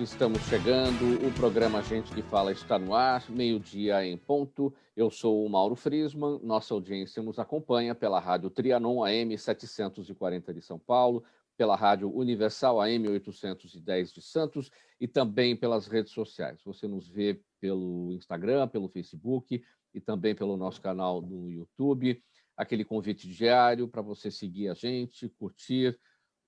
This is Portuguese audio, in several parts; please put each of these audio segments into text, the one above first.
tarde, estamos chegando. O programa Gente que Fala está no ar, meio-dia em ponto. Eu sou o Mauro Friesman, nossa audiência nos acompanha pela Rádio Trianon AM 740 de São Paulo, pela Rádio Universal AM 810 de Santos e também pelas redes sociais. Você nos vê pelo Instagram, pelo Facebook e também pelo nosso canal no YouTube. Aquele convite diário para você seguir a gente, curtir,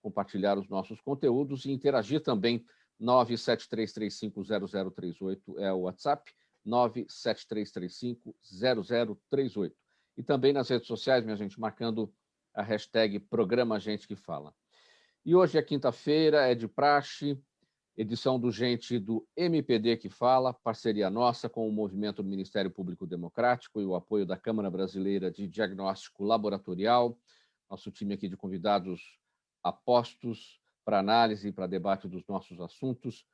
compartilhar os nossos conteúdos e interagir também. 973350038 é o WhatsApp, 973350038. E também nas redes sociais, minha gente, marcando a hashtag Programa Gente que Fala. E hoje é quinta-feira, é de praxe, edição do Gente do MPD que Fala, parceria nossa com o Movimento do Ministério Público Democrático e o apoio da Câmara Brasileira de Diagnóstico Laboratorial. Nosso time aqui de convidados apostos para análise e para debate dos nossos assuntos.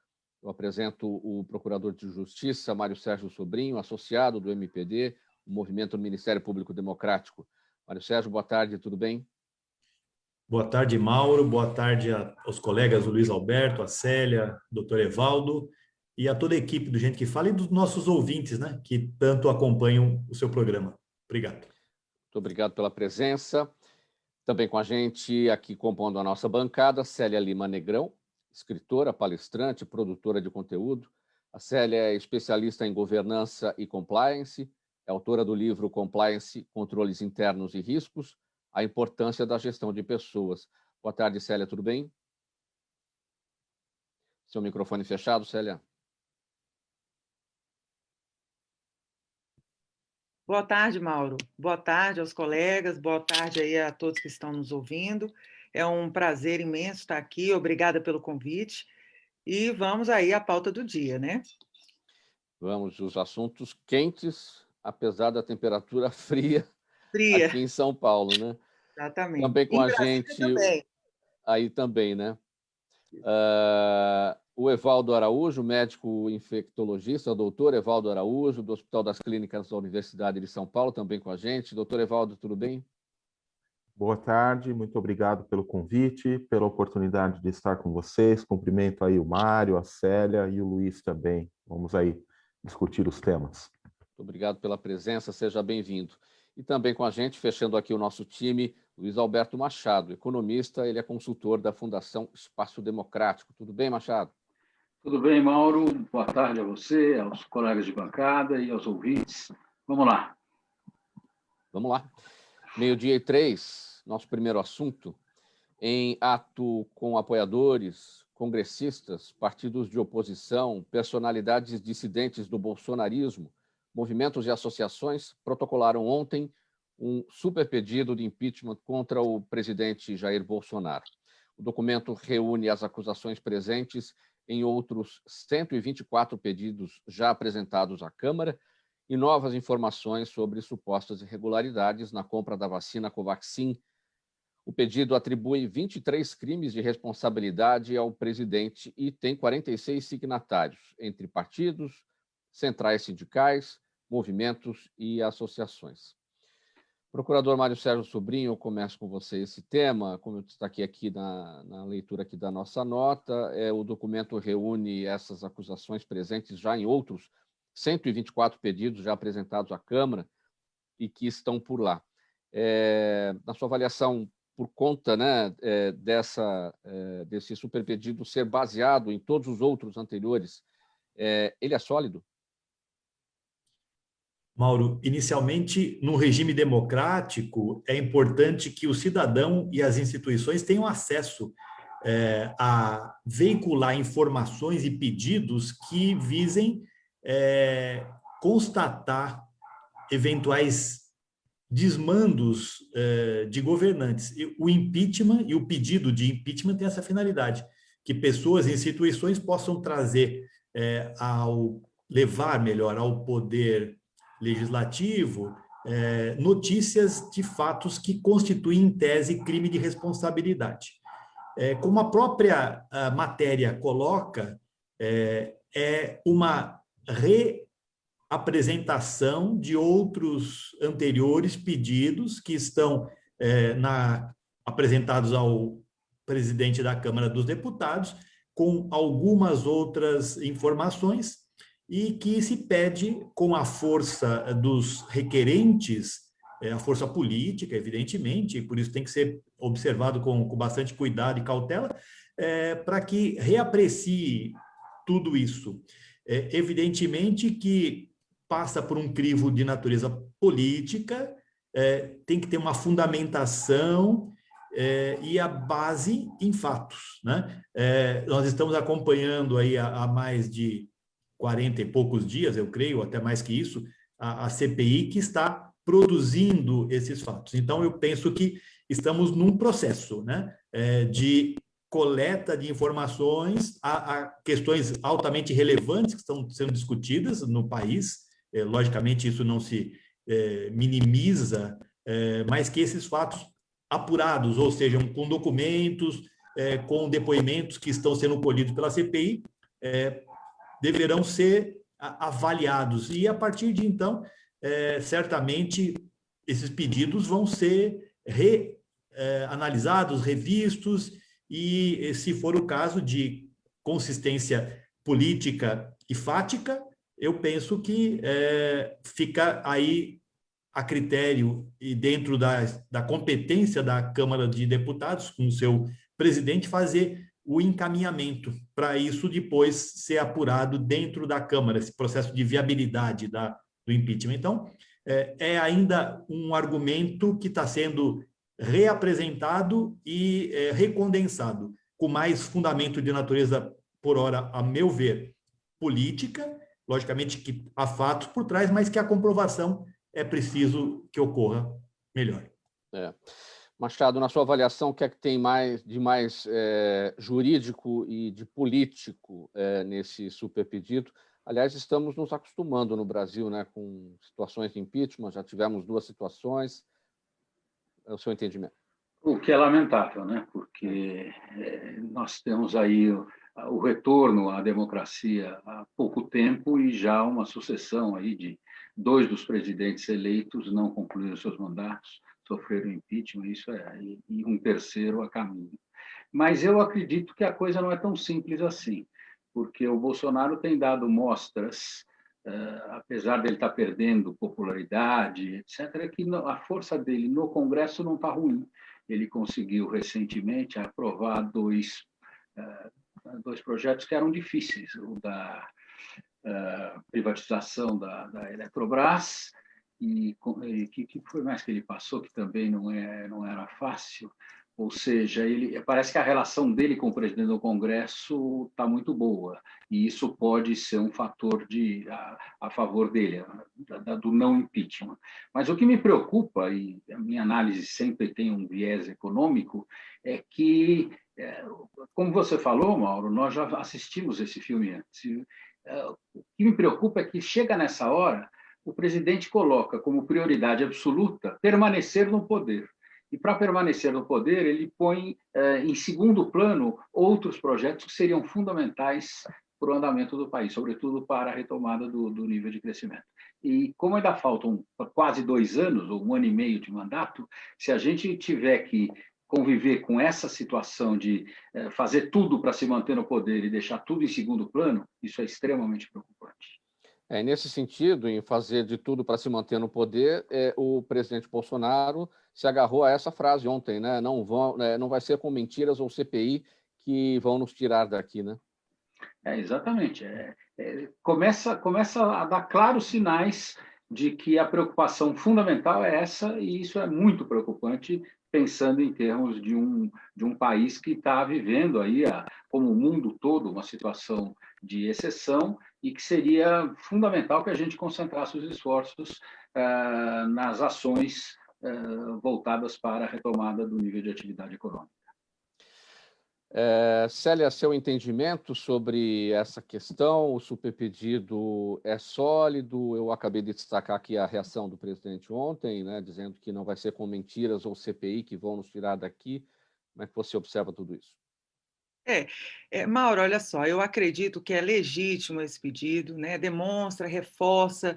Eu apresento o Procurador de Justiça, Mário Sérgio Sobrinho, associado do MPD, o Movimento do Ministério Público Democrático. Mário Sérgio, boa tarde, tudo bem? Boa tarde, Mauro. Boa tarde aos colegas do Luiz Alberto, a Célia, doutor Evaldo e a toda a equipe do Gente que Fala e dos nossos ouvintes, né, que tanto acompanham o seu programa. Obrigado. Muito obrigado pela presença. Também com a gente, aqui compondo a nossa bancada, Célia Lima Negrão, escritora, palestrante, produtora de conteúdo. A Célia é especialista em governança e compliance, é autora do livro Compliance, Controles Internos e Riscos, a importância da gestão de pessoas. Boa tarde, Célia, tudo bem? Seu microfone fechado, Célia. Boa tarde, Mauro. Boa tarde aos colegas, boa tarde aí a todos que estão nos ouvindo. É um prazer imenso estar aqui, obrigada pelo convite. E vamos aí à pauta do dia, né? Vamos, os assuntos quentes, apesar da temperatura fria aqui em São Paulo, né? Exatamente. Também com em a Brasília gente, também. Aí também, né? O Evaldo Araújo, médico infectologista, o doutor Evaldo Araújo, do Hospital das Clínicas da Universidade de São Paulo, também com a gente. Doutor Evaldo, tudo bem? Boa tarde, muito obrigado pelo convite, pela oportunidade de estar com vocês. Cumprimento aí o Mário, a Célia e o Luiz também. Vamos aí discutir os temas. Muito obrigado pela presença, seja bem-vindo. E também com a gente, fechando aqui o nosso time, Luiz Alberto Machado, economista, ele é consultor da Fundação Espaço Democrático. Tudo bem, Machado? Tudo bem, Mauro. Boa tarde a você, aos colegas de bancada e aos ouvintes. Vamos lá. Vamos lá. 12:03, nosso primeiro assunto. Em ato com apoiadores, congressistas, partidos de oposição, personalidades dissidentes do bolsonarismo, movimentos e associações protocolaram ontem um super pedido de impeachment contra o presidente Jair Bolsonaro. O documento reúne as acusações presentes em outros 124 pedidos já apresentados à Câmara e novas informações sobre supostas irregularidades na compra da vacina Covaxin. O pedido atribui 23 crimes de responsabilidade ao presidente e tem 46 signatários, entre partidos, centrais sindicais, movimentos e associações. Procurador Mário Sérgio Sobrinho, eu começo com você esse tema. Como eu destaquei aqui na leitura aqui da nossa nota, o documento reúne essas acusações presentes já em outros 124 pedidos já apresentados à Câmara e que estão por lá. Na sua avaliação, por conta, né, desse superpedido ser baseado em todos os outros anteriores, ele é sólido? Mauro, inicialmente, no regime democrático, é importante que o cidadão e as instituições tenham acesso a veicular informações e pedidos que visem constatar eventuais desmandos de governantes. O impeachment e o pedido de impeachment tem essa finalidade, que pessoas e instituições possam trazer levar melhor ao poder legislativo notícias de fatos que constituem, em tese, crime de responsabilidade. Como a própria matéria coloca, é uma reapresentação de outros anteriores pedidos que estão apresentados ao presidente da Câmara dos Deputados, com algumas outras informações e que se pede, com a força dos requerentes, a força política, evidentemente, e por isso tem que ser observado com bastante cuidado e cautela, para que reaprecie tudo isso. Evidentemente que passa por um crivo de natureza política, tem que ter uma fundamentação e a base em fatos, né? Nós estamos acompanhando aí há mais de 40 e poucos dias, eu creio, até mais que isso, a CPI que está produzindo esses fatos. Então, eu penso que estamos num processo, né, de coleta de informações a questões altamente relevantes que estão sendo discutidas no país. Logicamente, isso não se minimiza, mas que esses fatos apurados, ou seja, com documentos, com depoimentos que estão sendo colhidos pela CPI, deverão ser avaliados. E, a partir de então, certamente, esses pedidos vão ser analisados, revistos, e, se for o caso de consistência política e fática, eu penso que fica aí a critério e dentro da competência da Câmara de Deputados, com o seu presidente, fazer o encaminhamento para isso depois ser apurado dentro da Câmara, esse processo de viabilidade do impeachment. Então, ainda um argumento que está sendo reapresentado e recondensado, com mais fundamento de natureza, por hora, a meu ver, política, logicamente que há fatos por trás, mas que a comprovação é preciso que ocorra melhor. Machado, na sua avaliação, o que é que tem de mais jurídico e de político nesse superpedido? Aliás, estamos nos acostumando no Brasil, né, com situações de impeachment, já tivemos 2 situações. É o seu entendimento? O que é lamentável, né? Porque nós temos aí o retorno à democracia há pouco tempo e já uma sucessão aí de 2 dos presidentes eleitos não concluíram seus mandatos, sofreram impeachment, e um terceiro a caminho. Mas eu acredito que a coisa não é tão simples assim, porque o Bolsonaro tem dado mostras, apesar dele estar perdendo popularidade, etc., que a força dele no Congresso não está ruim. Ele conseguiu recentemente aprovar 2 projetos que eram difíceis, o da privatização da Eletrobras, e que foi mais que ele passou, que também não era fácil. Ou seja, parece que a relação dele com o presidente do Congresso está muito boa, e isso pode ser um fator a favor dele, do não impeachment. Mas o que me preocupa, e a minha análise sempre tem um viés econômico, é que, como você falou, Mauro, nós já assistimos esse filme antes. O que me preocupa é que chega nessa hora, o presidente coloca como prioridade absoluta permanecer no poder. E, para permanecer no poder, ele põe em segundo plano outros projetos que seriam fundamentais para o andamento do país, sobretudo para a retomada do nível de crescimento. E como ainda faltam quase 2 anos, ou 1 ano e meio de mandato, se a gente tiver que conviver com essa situação de fazer tudo para se manter no poder e deixar tudo em segundo plano, isso é extremamente preocupante. Nesse sentido, em fazer de tudo para se manter no poder, o presidente Bolsonaro se agarrou a essa frase ontem, né? Não vai ser com mentiras ou CPI que vão nos tirar daqui, né? Exatamente. Começa a dar claros sinais de que a preocupação fundamental é essa, e isso é muito preocupante, pensando em termos de um país que está vivendo aí, como o mundo todo, uma situação de exceção, e que seria fundamental que a gente concentrasse os esforços nas ações voltadas para a retomada do nível de atividade econômica. Célia, seu entendimento sobre essa questão, o superpedido é sólido? Eu acabei de destacar aqui a reação do presidente ontem, né, dizendo que não vai ser com mentiras ou CPI que vão nos tirar daqui. Como é que você observa tudo isso? Mauro, olha só, eu acredito que é legítimo esse pedido, né? Demonstra, reforça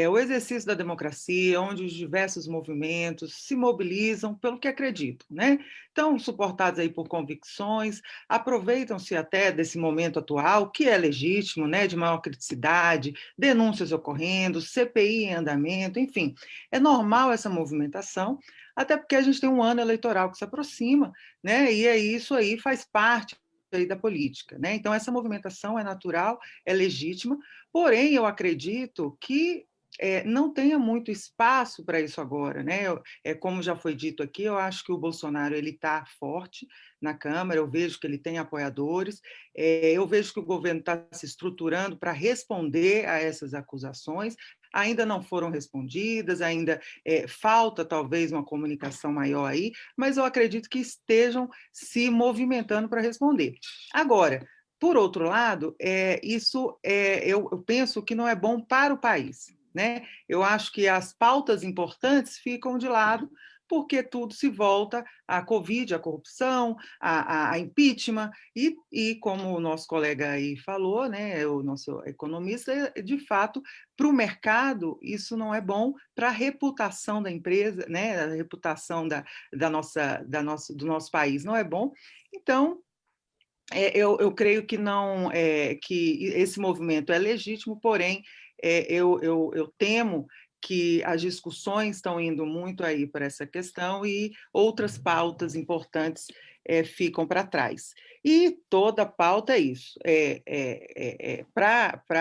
o exercício da democracia, onde os diversos movimentos se mobilizam pelo que acreditam, né? Então, suportados aí por convicções, aproveitam-se até desse momento atual, que é legítimo, né? De maior criticidade, denúncias ocorrendo, CPI em andamento, enfim, é normal essa movimentação, até porque a gente tem um ano eleitoral que se aproxima, né? E isso aí faz parte aí da política, né? Então essa movimentação é natural, é legítima, porém eu acredito que não tenha muito espaço para isso agora, né? Como já foi dito aqui, eu acho que o Bolsonaro ele está forte na Câmara, eu vejo que ele tem apoiadores, eu vejo que o governo está se estruturando para responder a essas acusações, ainda não foram respondidas, ainda falta talvez uma comunicação maior aí, mas eu acredito que estejam se movimentando para responder. Agora, por outro lado, eu penso que não é bom para o país, né? Eu acho que as pautas importantes ficam de lado, porque tudo se volta à Covid, à corrupção, a impeachment, e como o nosso colega aí falou, né, o nosso economista, de fato, para o mercado, isso não é bom para a reputação da empresa, né, a reputação do nosso país não é bom. Então, eu creio que não que esse movimento é legítimo, porém, eu temo que as discussões estão indo muito aí para essa questão e outras pautas importantes ficam para trás. E toda pauta é isso,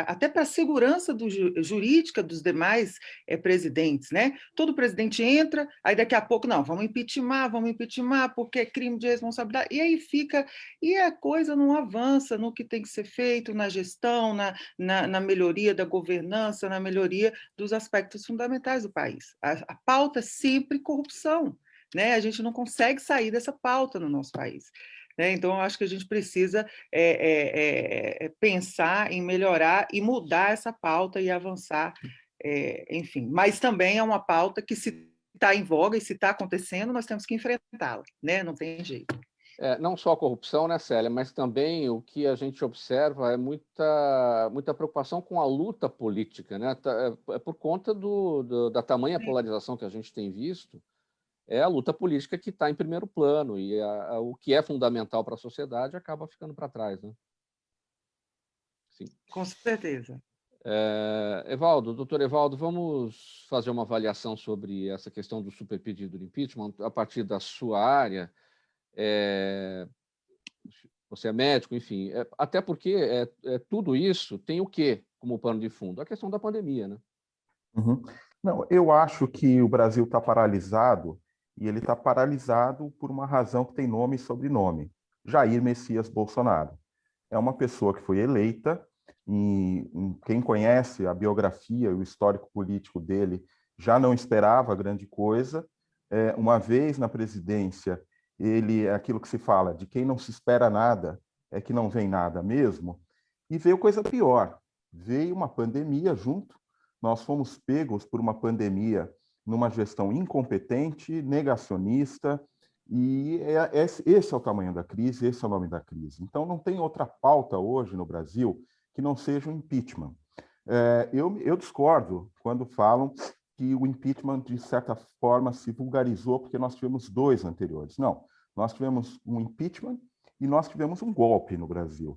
até para a segurança jurídica dos demais presidentes, né? Todo presidente entra, aí daqui a pouco, não, vamos impeachment, porque é crime de responsabilidade, e aí fica, e a coisa não avança no que tem que ser feito, na gestão, na melhoria da governança, na melhoria dos aspectos fundamentais do país. A pauta é sempre corrupção, né? A gente não consegue sair dessa pauta no nosso país. Então, eu acho que a gente precisa pensar em melhorar e mudar essa pauta e avançar, enfim. Mas também é uma pauta que, se está em voga e se está acontecendo, nós temos que enfrentá-la, né? Não tem jeito. Não só a corrupção, né, Célia, mas também o que a gente observa é muita preocupação com a luta política, né? Por conta da tamanha polarização que a gente tem visto, é a luta política que está em primeiro plano, e o que é fundamental para a sociedade acaba ficando para trás, né? Sim. Com certeza. Doutor Evaldo, vamos fazer uma avaliação sobre essa questão do superpedido de impeachment a partir da sua área. Você é médico, enfim, até porque tudo isso tem o quê como pano de fundo? A questão da pandemia, né? Uhum. Não, eu acho que o Brasil está paralisado, e ele está paralisado por uma razão que tem nome e sobrenome: Jair Messias Bolsonaro. É uma pessoa que foi eleita, e quem conhece a biografia e o histórico político dele já não esperava grande coisa. Uma vez na presidência, ele é aquilo que se fala, de quem não se espera nada é que não vem nada mesmo, e veio coisa pior. Veio uma pandemia junto, nós fomos pegos por uma pandemia numa gestão incompetente, negacionista, e esse é o tamanho da crise, esse é o nome da crise. Então, não tem outra pauta hoje no Brasil que não seja o impeachment. Eu discordo quando falam que o impeachment, de certa forma, se vulgarizou porque nós tivemos 2 anteriores. Não, nós tivemos um impeachment e nós tivemos um golpe no Brasil.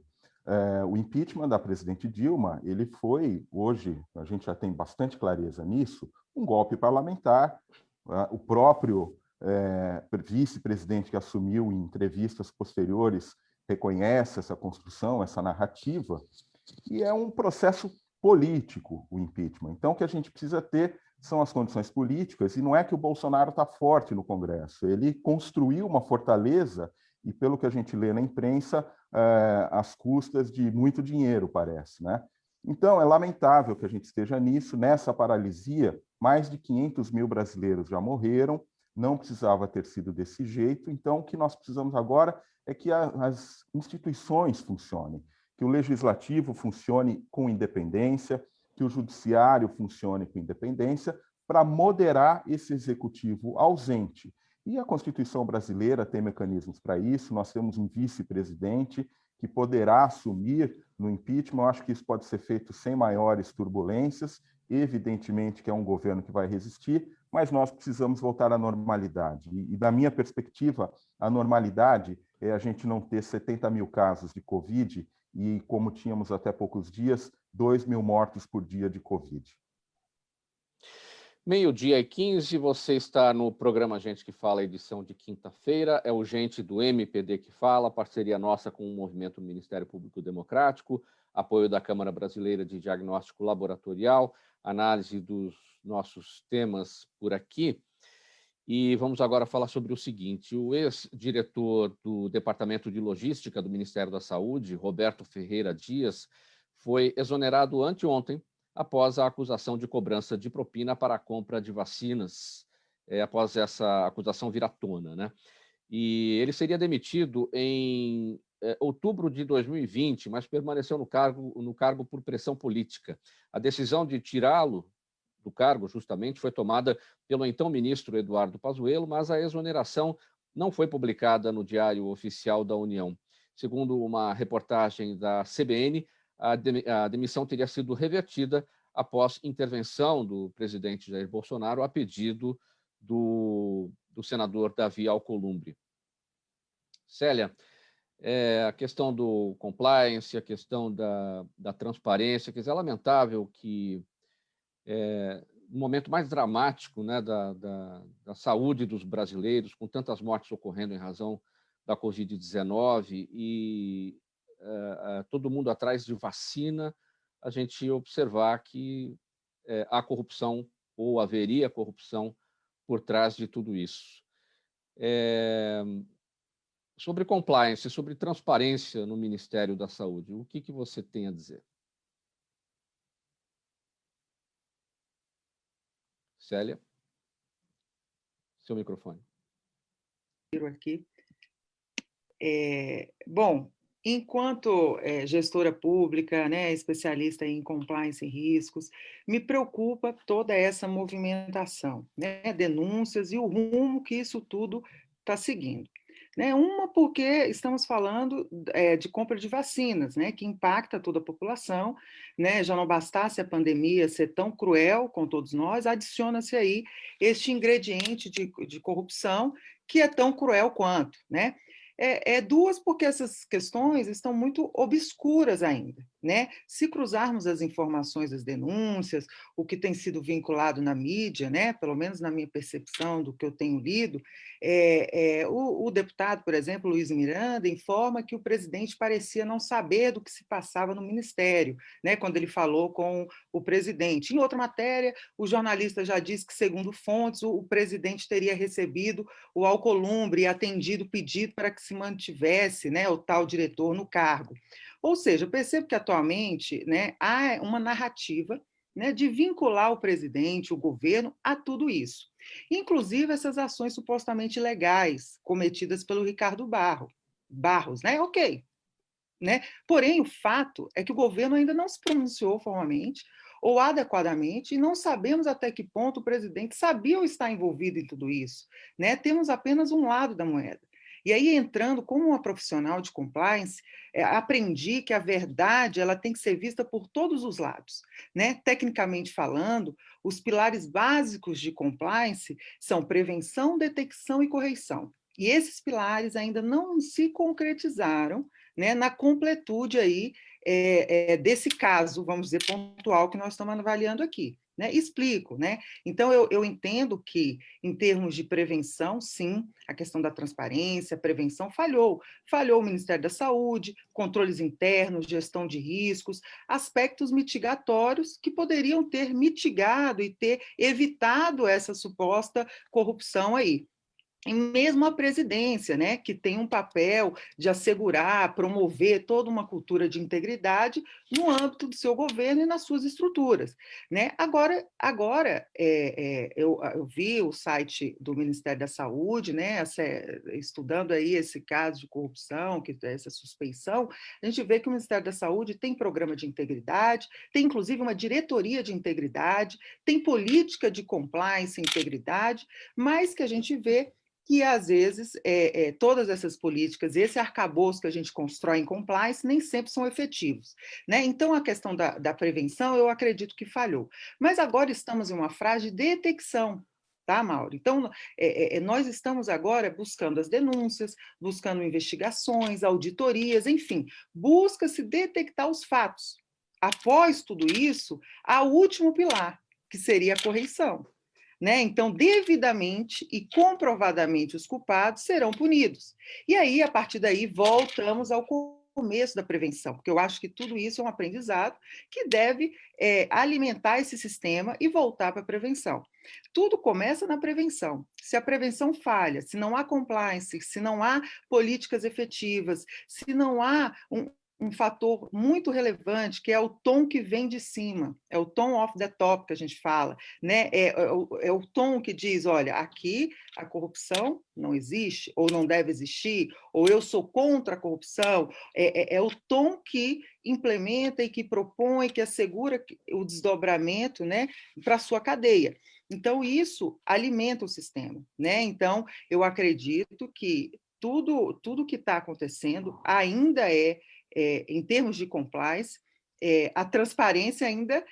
O impeachment da presidente Dilma, ele foi, hoje, a gente já tem bastante clareza nisso, um golpe parlamentar. O próprio vice-presidente que assumiu em entrevistas posteriores reconhece essa construção, essa narrativa, e é um processo político, o impeachment. Então, o que a gente precisa ter são as condições políticas, e não é que o Bolsonaro está forte no Congresso, ele construiu uma fortaleza, e pelo que a gente lê na imprensa, às custas de muito dinheiro, parece, né? Então, é lamentável que a gente esteja nessa paralisia. Mais de 500 mil brasileiros já morreram, não precisava ter sido desse jeito. Então, o que nós precisamos agora é que as instituições funcionem, que o legislativo funcione com independência, que o judiciário funcione com independência, para moderar esse executivo ausente. E a Constituição brasileira tem mecanismos para isso. Nós temos um vice-presidente que poderá assumir no impeachment. Eu acho que isso pode ser feito sem maiores turbulências. Evidentemente que é um governo que vai resistir, mas nós precisamos voltar à normalidade. E da minha perspectiva, a normalidade é a gente não ter 70 mil casos de Covid e, como tínhamos até poucos dias, 2.000 mortos por dia de Covid. 12h15, você está no programa Gente que Fala, edição de quinta-feira. É o Gente do MPD que Fala, parceria nossa com o Movimento Ministério Público Democrático, apoio da Câmara Brasileira de Diagnóstico Laboratorial, análise dos nossos temas por aqui. E vamos agora falar sobre o seguinte: o ex-diretor do Departamento de Logística do Ministério da Saúde, Roberto Ferreira Dias, foi exonerado anteontem após a acusação de cobrança de propina para a compra de vacinas, após essa acusação vir à tona, né? E ele seria demitido em outubro de 2020, mas permaneceu no cargo por pressão política. A decisão de tirá-lo do cargo, justamente, foi tomada pelo então ministro Eduardo Pazuello, mas a exoneração não foi publicada no Diário Oficial da União. Segundo uma reportagem da CBN, a demissão teria sido revertida após intervenção do presidente Jair Bolsonaro a pedido do senador Davi Alcolumbre. Célia, a questão do compliance, a questão da transparência, quer dizer, é lamentável que no momento mais dramático, né, da saúde dos brasileiros, com tantas mortes ocorrendo em razão da Covid-19 e todo mundo atrás de vacina, a gente observar que há corrupção ou haveria corrupção por trás de tudo isso. Sobre compliance, sobre transparência no Ministério da Saúde, o que você tem a dizer? Célia? Seu microfone. Aqui. Bom, enquanto gestora pública, né, especialista em compliance e riscos, me preocupa toda essa movimentação, né, denúncias e o rumo que isso tudo está seguindo. Né? Uma, porque estamos falando de compra de vacinas, né, que impacta toda a população, né? Já não bastasse a pandemia ser tão cruel com todos nós, adiciona-se aí este ingrediente de corrupção que é tão cruel quanto, né? Duas, porque essas questões estão muito obscuras ainda, né? Se cruzarmos as informações das denúncias, o que tem sido vinculado na mídia, né? Pelo menos na minha percepção do que eu tenho lido, o deputado, por exemplo, Luiz Miranda, informa que o presidente parecia não saber do que se passava no ministério, né? Quando ele falou com o presidente. Em outra matéria, o jornalista já disse que, segundo fontes, o presidente teria recebido o Alcolumbre e atendido o pedido para que se mantivesse, né, o tal diretor no cargo. Ou seja, eu percebo que atualmente, né, há uma narrativa, né, de vincular o presidente, o governo, a tudo isso. Inclusive essas ações supostamente legais cometidas pelo Ricardo Barros, né? Ok. Né? Porém, o fato é que o governo ainda não se pronunciou formalmente ou adequadamente, e não sabemos até que ponto o presidente sabia ou está envolvido em tudo isso. Né? Temos apenas um lado da moeda. E aí, entrando como uma profissional de compliance, aprendi que a verdade ela tem que ser vista por todos os lados. Né? Tecnicamente falando, os pilares básicos de compliance são prevenção, detecção e correção. E esses pilares ainda não se concretizaram, né, na completude aí, desse caso, vamos dizer, pontual que nós estamos avaliando aqui. Né? Explico. Né? Então, eu entendo que, em termos de prevenção, sim, a questão da transparência, prevenção falhou. Falhou o Ministério da Saúde, controles internos, gestão de riscos, aspectos mitigatórios que poderiam ter mitigado e ter evitado essa suposta corrupção aí. E mesmo a presidência, né, que tem um papel de assegurar, promover toda uma cultura de integridade no âmbito do seu governo e nas suas estruturas. Né? Agora eu vi o site do Ministério da Saúde, né, estudando aí esse caso de corrupção, essa suspeição, a gente vê que o Ministério da Saúde tem programa de integridade, tem inclusive uma diretoria de integridade, tem política de compliance e integridade, mas que a gente vê que, às vezes, todas essas políticas, esse arcabouço que a gente constrói em compliance, nem sempre são efetivos, né? Então, a questão da prevenção, eu acredito que falhou. Mas agora estamos em uma fase de detecção, tá, Mauro? Então, nós estamos agora buscando as denúncias, buscando investigações, auditorias, enfim, busca-se detectar os fatos. Após tudo isso, há o último pilar, que seria a correição. Né? Então, devidamente e comprovadamente os culpados serão punidos. E aí, a partir daí, voltamos ao começo da prevenção, porque eu acho que tudo isso é um aprendizado que deve alimentar esse sistema e voltar para a prevenção. Tudo começa na prevenção. Se a prevenção falha, se não há compliance, se não há políticas efetivas, se não há um fator muito relevante, que é o tom que vem de cima, é o tom off the top que a gente fala, né? É o tom que diz, olha, aqui a corrupção não existe, ou não deve existir, ou eu sou contra a corrupção, é o tom que implementa e que propõe, que assegura o desdobramento, né, para a sua cadeia. Então, isso alimenta o sistema, né? Então, eu acredito que tudo que está acontecendo ainda em termos de compliance, a transparência ainda,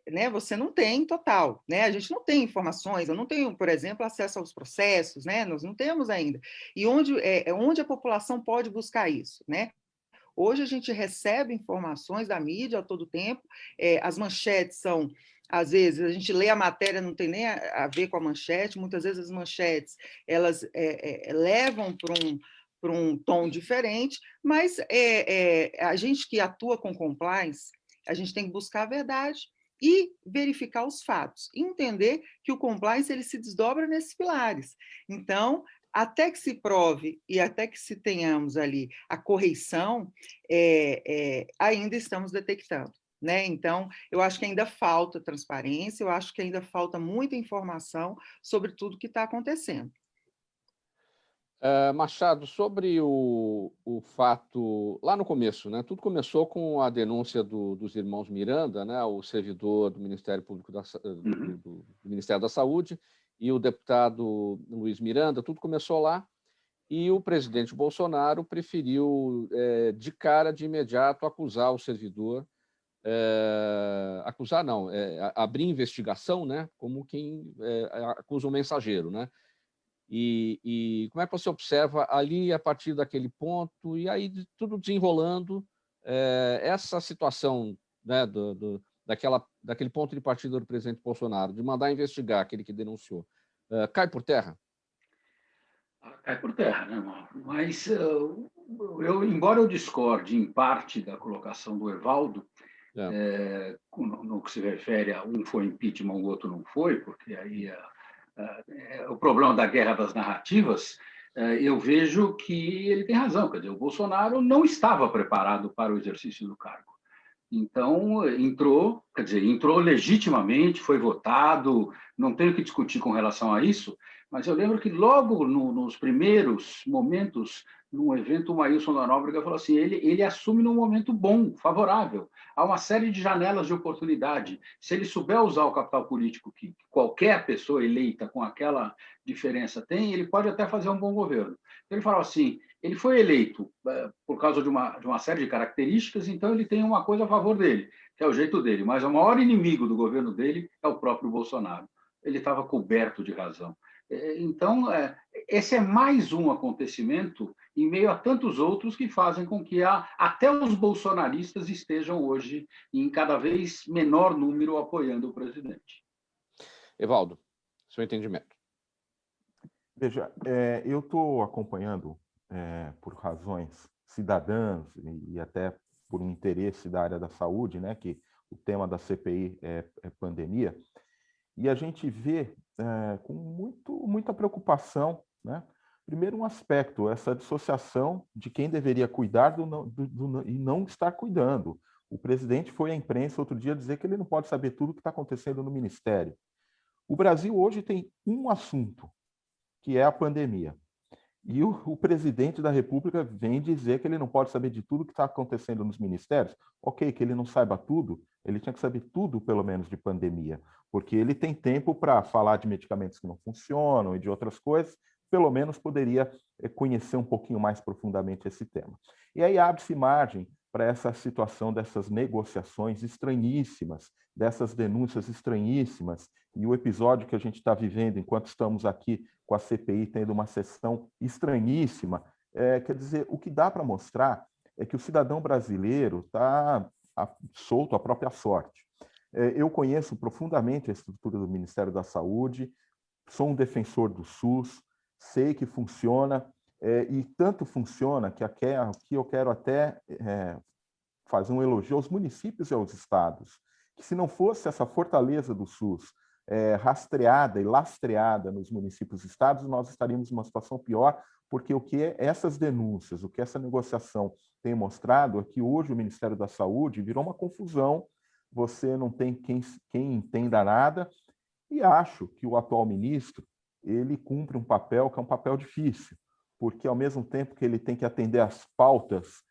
né, você não tem total, né? A gente não tem informações, eu não tenho, por exemplo, acesso aos processos, né? Nós não temos ainda. E onde a população pode buscar isso, né? Hoje a gente recebe informações da mídia a todo tempo, as manchetes são, às vezes, a gente lê a matéria, não tem nem a ver com a manchete, muitas vezes as manchetes, elas levam para um tom diferente, mas a gente que atua com compliance, a gente tem que buscar a verdade e verificar os fatos, entender que o compliance ele se desdobra nesses pilares. Então, até que se prove e até que se tenhamos ali a correição, ainda estamos detectando. Né? Então, eu acho que ainda falta transparência, eu acho que ainda falta muita informação sobre tudo que está acontecendo. Machado, sobre o fato, lá no começo, né? Tudo começou com a denúncia dos irmãos Miranda, né? O servidor do Ministério Público do Ministério da Saúde e o deputado Luiz Miranda, tudo começou lá, e o presidente Bolsonaro preferiu, de cara, de imediato, acusar o servidor, acusar não, abrir investigação, né? Como quem acusa um mensageiro, né? E como é que você observa ali, a partir daquele ponto, e aí tudo desenrolando, essa situação, né, daquele ponto de partida do presidente Bolsonaro, de mandar investigar aquele que denunciou, cai por terra? Cai por terra, né, Mauro? Mas, embora eu discorde em parte da colocação do Evaldo, no que se refere a um foi impeachment, o outro não foi, porque aí o problema da guerra das narrativas, eu vejo que ele tem razão. Quer dizer, o Bolsonaro não estava preparado para o exercício do cargo. Então, entrou legitimamente, foi votado, não tenho que discutir com relação a isso, mas eu lembro que logo nos primeiros momentos, num evento, o Maílson da Nóbrega falou assim, ele assume num momento bom, favorável, há uma série de janelas de oportunidade. Se ele souber usar o capital político que qualquer pessoa eleita com aquela diferença tem, ele pode até fazer um bom governo. Então, ele falou assim, ele foi eleito por causa de uma série de características, então ele tem uma coisa a favor dele, que é o jeito dele, mas o maior inimigo do governo dele é o próprio Bolsonaro. Ele estava coberto de razão. Então, esse é mais um acontecimento em meio a tantos outros que fazem com que até os bolsonaristas estejam hoje em cada vez menor número apoiando o presidente. Evaldo, seu entendimento. Veja, eu estou acompanhando, por razões cidadãs e até por um interesse da área da saúde, né, que o tema da CPI é pandemia, e a gente vê com muita preocupação, né? Primeiro, um aspecto, essa dissociação de quem deveria cuidar e não estar cuidando. O presidente foi à imprensa outro dia dizer que ele não pode saber tudo o que está acontecendo no Ministério. O Brasil hoje tem um assunto, que é a pandemia. E o presidente da República vem dizer que ele não pode saber de tudo que está acontecendo nos ministérios. Ok, que ele não saiba tudo, ele tinha que saber tudo, pelo menos, de pandemia, porque ele tem tempo para falar de medicamentos que não funcionam e de outras coisas, pelo menos poderia conhecer um pouquinho mais profundamente esse tema. E aí abre-se margem para essa situação dessas negociações estranhíssimas, dessas denúncias estranhíssimas, e o episódio que a gente está vivendo enquanto estamos aqui com a CPI tendo uma sessão estranhíssima, quer dizer, o que dá para mostrar é que o cidadão brasileiro está solto à própria sorte. Eu conheço profundamente a estrutura do Ministério da Saúde, sou um defensor do SUS, sei que funciona, e tanto funciona que aqui eu quero até fazer um elogio aos municípios e aos estados, que se não fosse essa fortaleza do SUS rastreada e lastreada nos municípios e estados, nós estaríamos numa situação pior, porque o que essas denúncias, o que essa negociação tem mostrado é que hoje o Ministério da Saúde virou uma confusão, você não tem quem entenda nada, e acho que o atual ministro ele cumpre um papel que é um papel difícil, porque ao mesmo tempo que ele tem que atender às pautas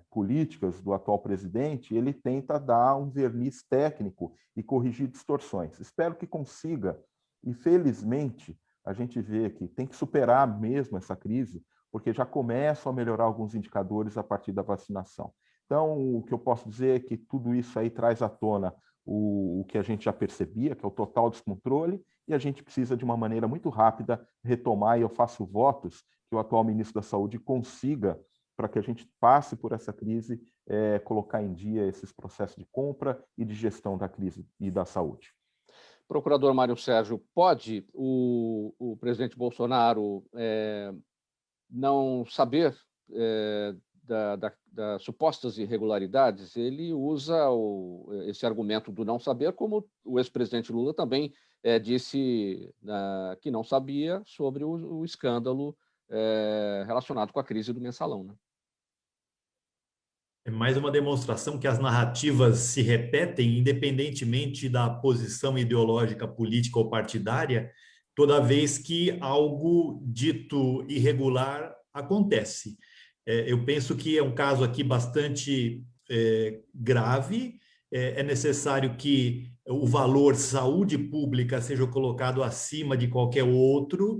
políticas do atual presidente, ele tenta dar um verniz técnico e corrigir distorções. Espero que consiga, e felizmente a gente vê que tem que superar mesmo essa crise, porque já começam a melhorar alguns indicadores a partir da vacinação. Então, o que eu posso dizer é que tudo isso aí traz à tona o que a gente já percebia, que é o total descontrole, e a gente precisa, de uma maneira muito rápida, retomar, e eu faço votos que o atual ministro da Saúde consiga, para que a gente passe por essa crise, colocar em dia esses processos de compra e de gestão da crise e da saúde. Procurador Mário Sérgio, pode o presidente Bolsonaro não saber das supostas irregularidades? Ele usa esse argumento do não saber, como o ex-presidente Lula também disse que não sabia sobre o escândalo relacionado com a crise do mensalão, né? É mais uma demonstração que as narrativas se repetem, independentemente da posição ideológica, política ou partidária, toda vez que algo dito irregular acontece. Eu penso que é um caso aqui bastante grave. É necessário que o valor saúde pública seja colocado acima de qualquer outro,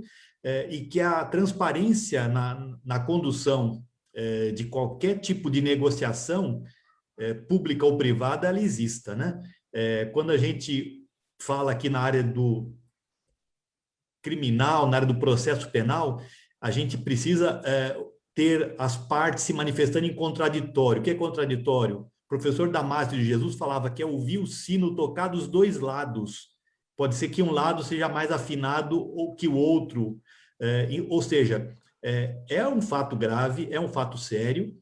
e que a transparência na condução de qualquer tipo de negociação, pública ou privada, ela exista, né? Quando a gente fala aqui na área do criminal, na área do processo penal, a gente precisa ter as partes se manifestando em contraditório. O que é contraditório? O professor Damásio de Jesus falava que é ouvir o sino tocar dos dois lados. Pode ser que um lado seja mais afinado ou que o outro. Ou seja, é um fato grave, é um fato sério.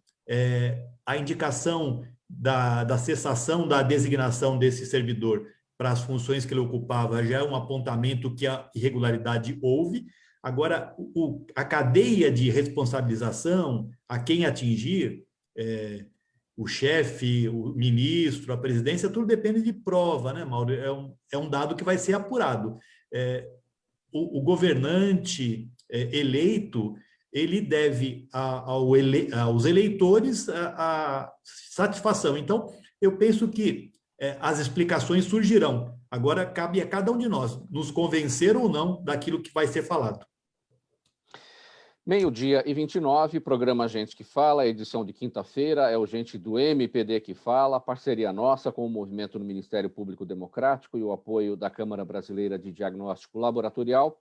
A indicação da cessação da designação desse servidor para as funções que ele ocupava já é um apontamento que a irregularidade houve. Agora, a cadeia de responsabilização, a quem atingir, o chefe, o ministro, a presidência, tudo depende de prova, né, Mauro? É um dado que vai ser apurado. O governante eleito, ele deve aos eleitores a satisfação. Então, eu penso que as explicações surgirão. Agora, cabe a cada um de nós nos convencer ou não daquilo que vai ser falado. 12h29, programa Gente que Fala, edição de quinta-feira, é o Gente do MPD que Fala, parceria nossa com o movimento do Ministério Público Democrático e o apoio da Câmara Brasileira de Diagnóstico Laboratorial.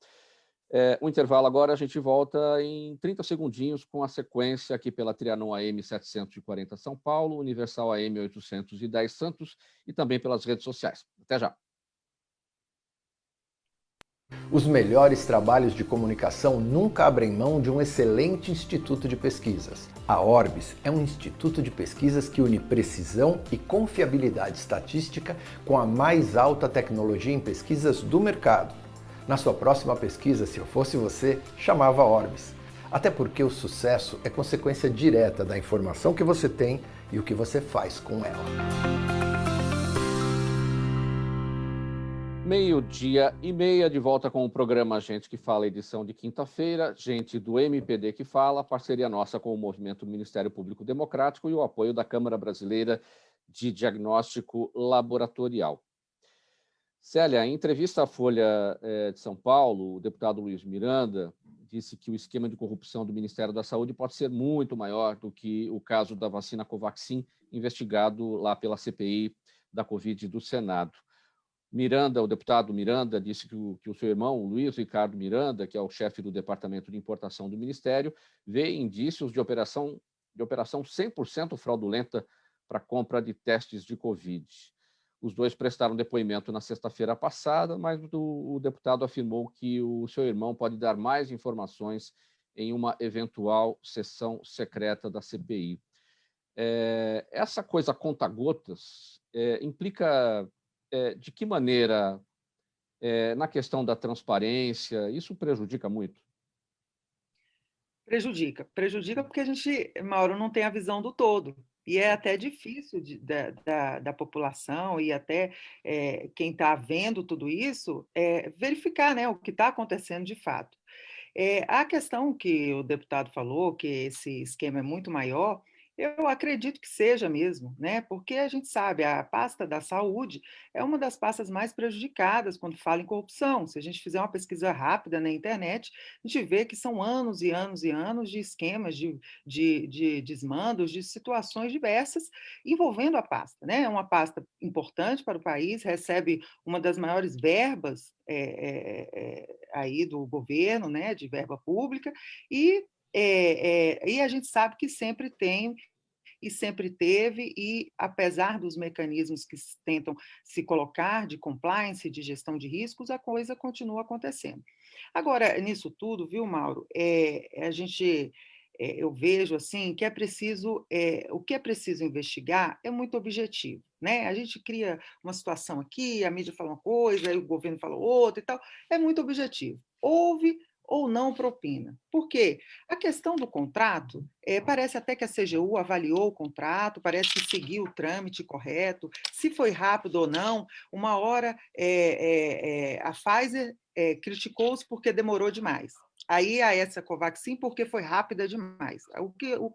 Um intervalo agora, a gente volta em 30 segundinhos com a sequência aqui pela Trianon AM 740 São Paulo, Universal AM 810 Santos e também pelas redes sociais. Até já. Os melhores trabalhos de comunicação nunca abrem mão de um excelente instituto de pesquisas. A Orbis é um instituto de pesquisas que une precisão e confiabilidade estatística com a mais alta tecnologia em pesquisas do mercado. Na sua próxima pesquisa, se eu fosse você, chamava Orbis. Até porque o sucesso é consequência direta da informação que você tem e o que você faz com ela. 12h30, de volta com o programa Gente que Fala, edição de quinta-feira. Gente do MPD que Fala, parceria nossa com o movimento do Ministério Público Democrático e o apoio da Câmara Brasileira de Diagnóstico Laboratorial. Célia, em entrevista à Folha de São Paulo, o deputado Luiz Miranda disse que o esquema de corrupção do Ministério da Saúde pode ser muito maior do que o caso da vacina Covaxin, investigado lá pela CPI da Covid do Senado. Miranda, o deputado Miranda, disse que o seu irmão, o Luiz Ricardo Miranda, que é o chefe do Departamento de Importação do Ministério, vê indícios de operação 100% fraudulenta para compra de testes de Covid. Os dois prestaram depoimento na sexta-feira passada, mas o deputado afirmou que o seu irmão pode dar mais informações em uma eventual sessão secreta da CPI. Essa coisa conta-gotas implica, de que maneira, na questão da transparência, isso prejudica muito? Prejudica porque a gente, Mauro, não tem a visão do todo. E é até difícil da população e até quem está vendo tudo isso verificar, né, o que está acontecendo de fato. A questão que o deputado falou, que esse esquema é muito maior, eu acredito que seja mesmo, né? Porque a gente sabe, a pasta da saúde é uma das pastas mais prejudicadas quando fala em corrupção. Se a gente fizer uma pesquisa rápida na internet, a gente vê que são anos e anos e anos de esquemas, de desmandos, de situações diversas envolvendo a pasta, né? É uma pasta importante para o país, recebe uma das maiores verbas aí do governo, né? De verba pública, e a gente sabe que sempre tem e sempre teve, e apesar dos mecanismos que tentam se colocar de compliance, de gestão de riscos, a coisa continua acontecendo. Agora, nisso tudo, viu, Mauro, eu vejo assim que o que é preciso investigar é muito objetivo, né? A gente cria uma situação aqui, a mídia fala uma coisa, aí o governo fala outra e tal, é muito objetivo. Houve ou não propina. Por quê? A questão do contrato, parece até que a CGU avaliou o contrato, parece que seguiu o trâmite correto, se foi rápido ou não. Uma hora a Pfizer criticou-se porque demorou demais. Aí a essa Covaxin porque foi rápida demais.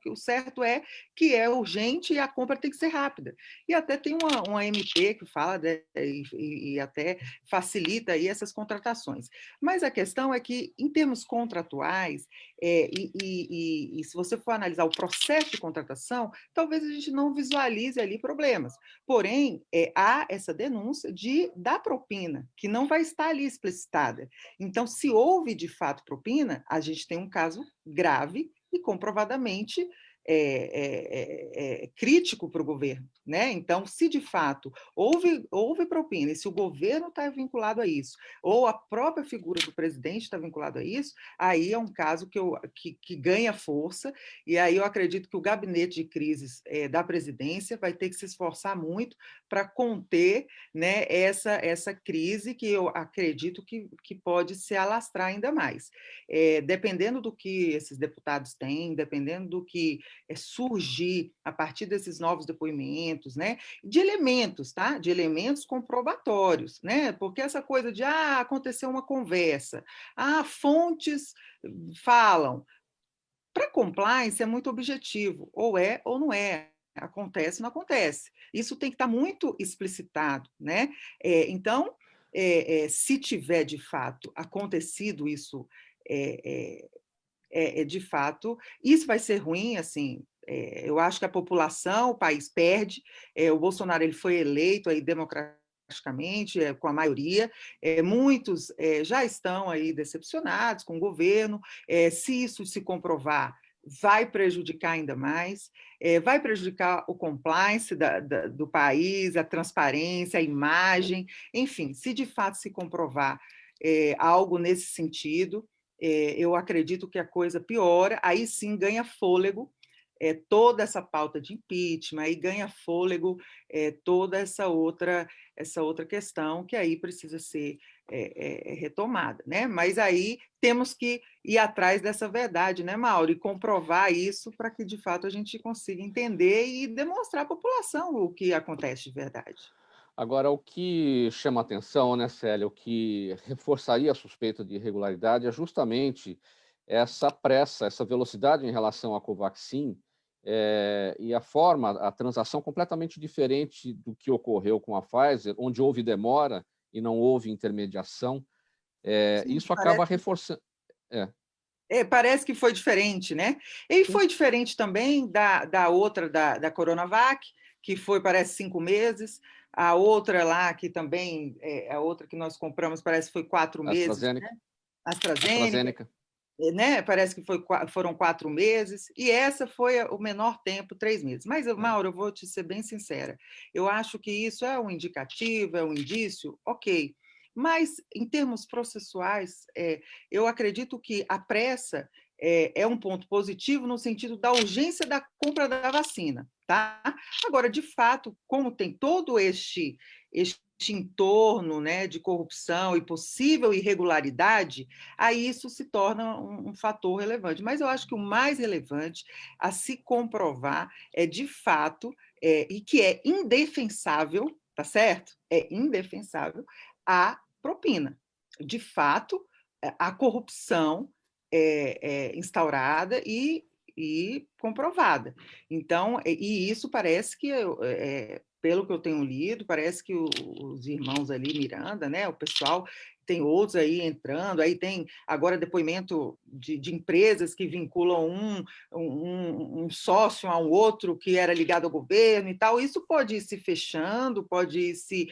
O certo é que é urgente e a compra tem que ser rápida. E até tem uma MP que fala e até facilita aí essas contratações. Mas a questão é que, em termos contratuais, e se você for analisar o processo de contratação, talvez a gente não visualize ali problemas. Porém, há essa denúncia da propina, que não vai estar ali explicitada. Então, se houve de fato propina, a gente tem um caso grave e comprovadamente crítico para o governo, né? Então, se de fato houve propina, e se o governo está vinculado a isso, ou a própria figura do presidente está vinculado a isso, aí é um caso que ganha força, e aí eu acredito que o gabinete de crises da presidência vai ter que se esforçar muito para conter, né, essa crise que eu acredito que pode se alastrar ainda mais. Dependendo do que esses deputados têm, dependendo do que surgir a partir desses novos depoimentos, né? De elementos, tá? De elementos comprobatórios, né? Porque essa coisa de aconteceu uma conversa, fontes falam. Para compliance é muito objetivo, ou é ou não é. Acontece ou não acontece. Isso tem que estar muito explicitado, né? Então, se tiver de fato acontecido isso de fato, isso vai ser ruim, assim, eu acho que a população, o país perde, o Bolsonaro ele foi eleito aí democraticamente, com a maioria, muitos já estão aí decepcionados com o governo, se isso se comprovar, vai prejudicar ainda mais, vai prejudicar o compliance do país, a transparência, a imagem, enfim, se de fato se comprovar algo nesse sentido, eu acredito que a coisa piora, aí sim ganha fôlego toda essa pauta de impeachment, aí ganha fôlego toda essa outra questão que aí precisa ser retomada, né? Mas aí temos que ir atrás dessa verdade, né, Mauro? E comprovar isso para que, de fato, a gente consiga entender e demonstrar à população o que acontece de verdade. Agora, o que chama atenção, né, Célia, o que reforçaria a suspeita de irregularidade é justamente essa pressa, essa velocidade em relação à Covaxin e a transação completamente diferente do que ocorreu com a Pfizer, onde houve demora e não houve intermediação. Sim, isso acaba reforçando... Parece que foi diferente, né? E foi diferente também da outra, da Coronavac, que foi, parece, 5 meses. A outra lá, que também, a outra que nós compramos, parece que foi 4 meses. AstraZeneca. Né? AstraZeneca. Né? Parece que foram 4 meses, e essa foi o menor tempo, 3 meses. Mas, Mauro, eu vou te ser bem sincera, eu acho que isso é um indicativo, é um indício, ok. Mas, em termos processuais, eu acredito que a pressa é um ponto positivo no sentido da urgência da compra da vacina. Tá? Agora, de fato, como tem todo este entorno, né, de corrupção e possível irregularidade, aí isso se torna um fator relevante. Mas eu acho que o mais relevante a se comprovar é, de fato, e que é indefensável, tá certo? É indefensável a propina. De fato, a corrupção é instaurada e comprovada. Então, e isso parece que, pelo que eu tenho lido, parece que os irmãos ali, Miranda, né, o pessoal, tem outros aí entrando, aí tem agora depoimento de empresas que vinculam um sócio a um outro que era ligado ao governo e tal. Isso pode ir se fechando, pode ir se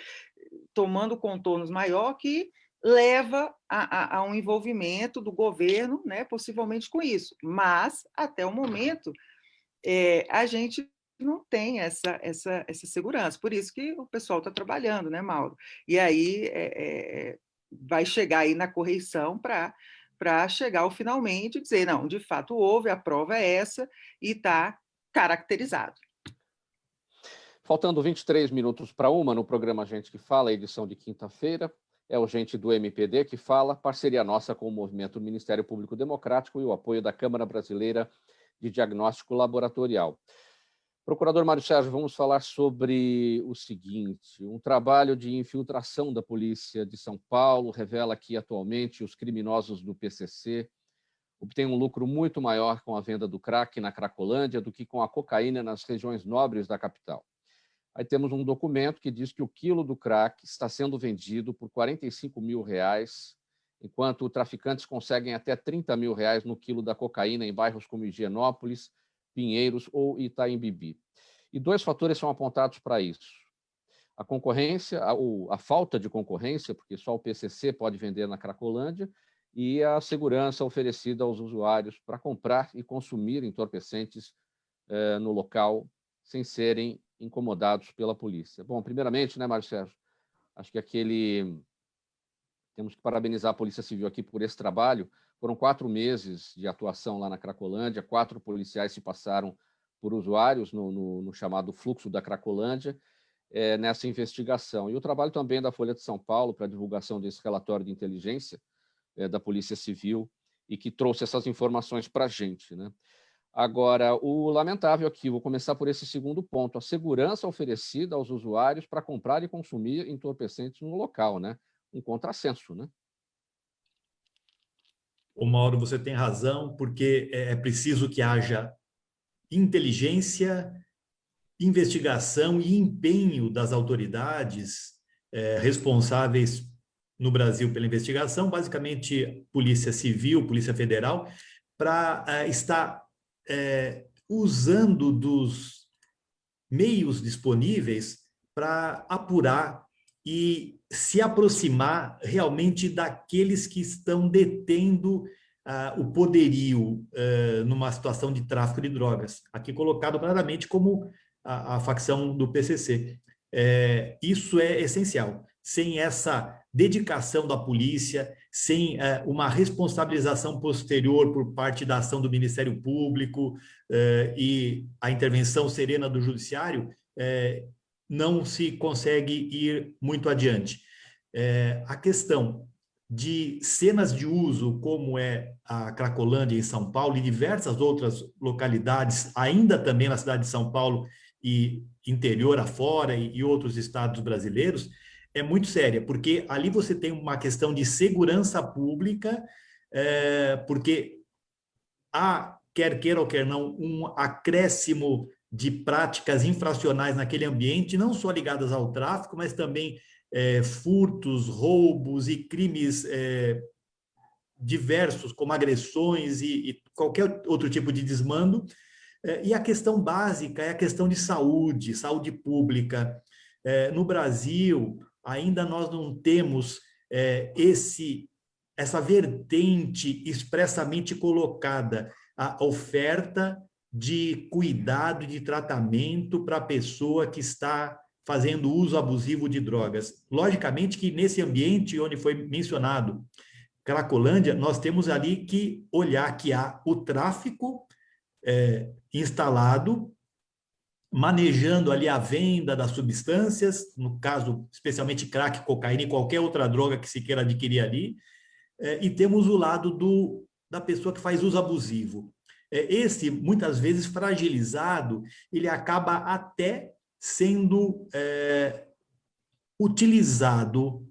tomando contornos maior que leva a um envolvimento do governo, né, possivelmente com isso. Mas, até o momento, a gente não tem essa segurança. Por isso que o pessoal está trabalhando, né, Mauro? E aí vai chegar aí na correição para chegar ao finalmente e dizer, não, de fato houve, a prova é essa e está caracterizado. Faltando 23 minutos para 1 no programa Gente que Fala, edição de quinta-feira, é o Gente do MPD que fala, parceria nossa com o Movimento do Ministério Público Democrático e o apoio da Câmara Brasileira de Diagnóstico Laboratorial. Procurador Mário Sérgio, vamos falar sobre o seguinte: um trabalho de infiltração da Polícia de São Paulo revela que, atualmente, os criminosos do PCC obtêm um lucro muito maior com a venda do crack na Cracolândia do que com a cocaína nas regiões nobres da capital. Aí temos um documento que diz que o quilo do crack está sendo vendido por R$45 mil, enquanto traficantes conseguem até R$30 mil no quilo da cocaína em bairros como Higienópolis, Pinheiros ou Itaim-Bibi. E 2 fatores são apontados para isso: a concorrência, a falta de concorrência, porque só o PCC pode vender na Cracolândia, e a segurança oferecida aos usuários para comprar e consumir entorpecentes no local sem serem incomodados pela polícia. Bom, primeiramente, né, Mário Sérgio, acho que temos que parabenizar a Polícia Civil aqui por esse trabalho. Foram 4 meses de atuação lá na Cracolândia, 4 policiais se passaram por usuários no chamado fluxo da Cracolândia, nessa investigação. E o trabalho também da Folha de São Paulo para a divulgação desse relatório de inteligência da Polícia Civil e que trouxe essas informações para a gente, né? Agora, o lamentável aqui, vou começar por esse segundo ponto, a segurança oferecida aos usuários para comprar e consumir entorpecentes no local, né? Um contrassenso, né? Ô Mauro, você tem razão, porque é preciso que haja inteligência, investigação e empenho das autoridades responsáveis no Brasil pela investigação, basicamente Polícia Civil, Polícia Federal, para estar usando dos meios disponíveis para apurar e se aproximar realmente daqueles que estão detendo o poderio numa situação de tráfico de drogas, aqui colocado claramente como a facção do PCC. Isso é essencial. Sem essa dedicação da polícia, sem uma responsabilização posterior por parte da ação do Ministério Público e a intervenção serena do Judiciário, não se consegue ir muito adiante. A questão de cenas de uso, como é a Cracolândia em São Paulo e diversas outras localidades, ainda também na cidade de São Paulo e interior afora e outros estados brasileiros, é muito séria, porque ali você tem uma questão de segurança pública, porque há, quer queira ou quer não, um acréscimo de práticas infracionais naquele ambiente, não só ligadas ao tráfico, mas também furtos, roubos e crimes diversos, como agressões e qualquer outro tipo de desmando. E a questão básica é a questão de saúde, saúde pública. No Brasil, ainda nós não temos essa vertente expressamente colocada, a oferta de cuidado, de tratamento para a pessoa que está fazendo uso abusivo de drogas. Logicamente que nesse ambiente onde foi mencionado Cracolândia, nós temos ali que olhar que há o tráfico instalado, manejando ali a venda das substâncias, no caso, especialmente crack, cocaína e qualquer outra droga que se queira adquirir ali, e temos o lado da pessoa que faz uso abusivo. Esse, muitas vezes, fragilizado, ele acaba até sendo utilizado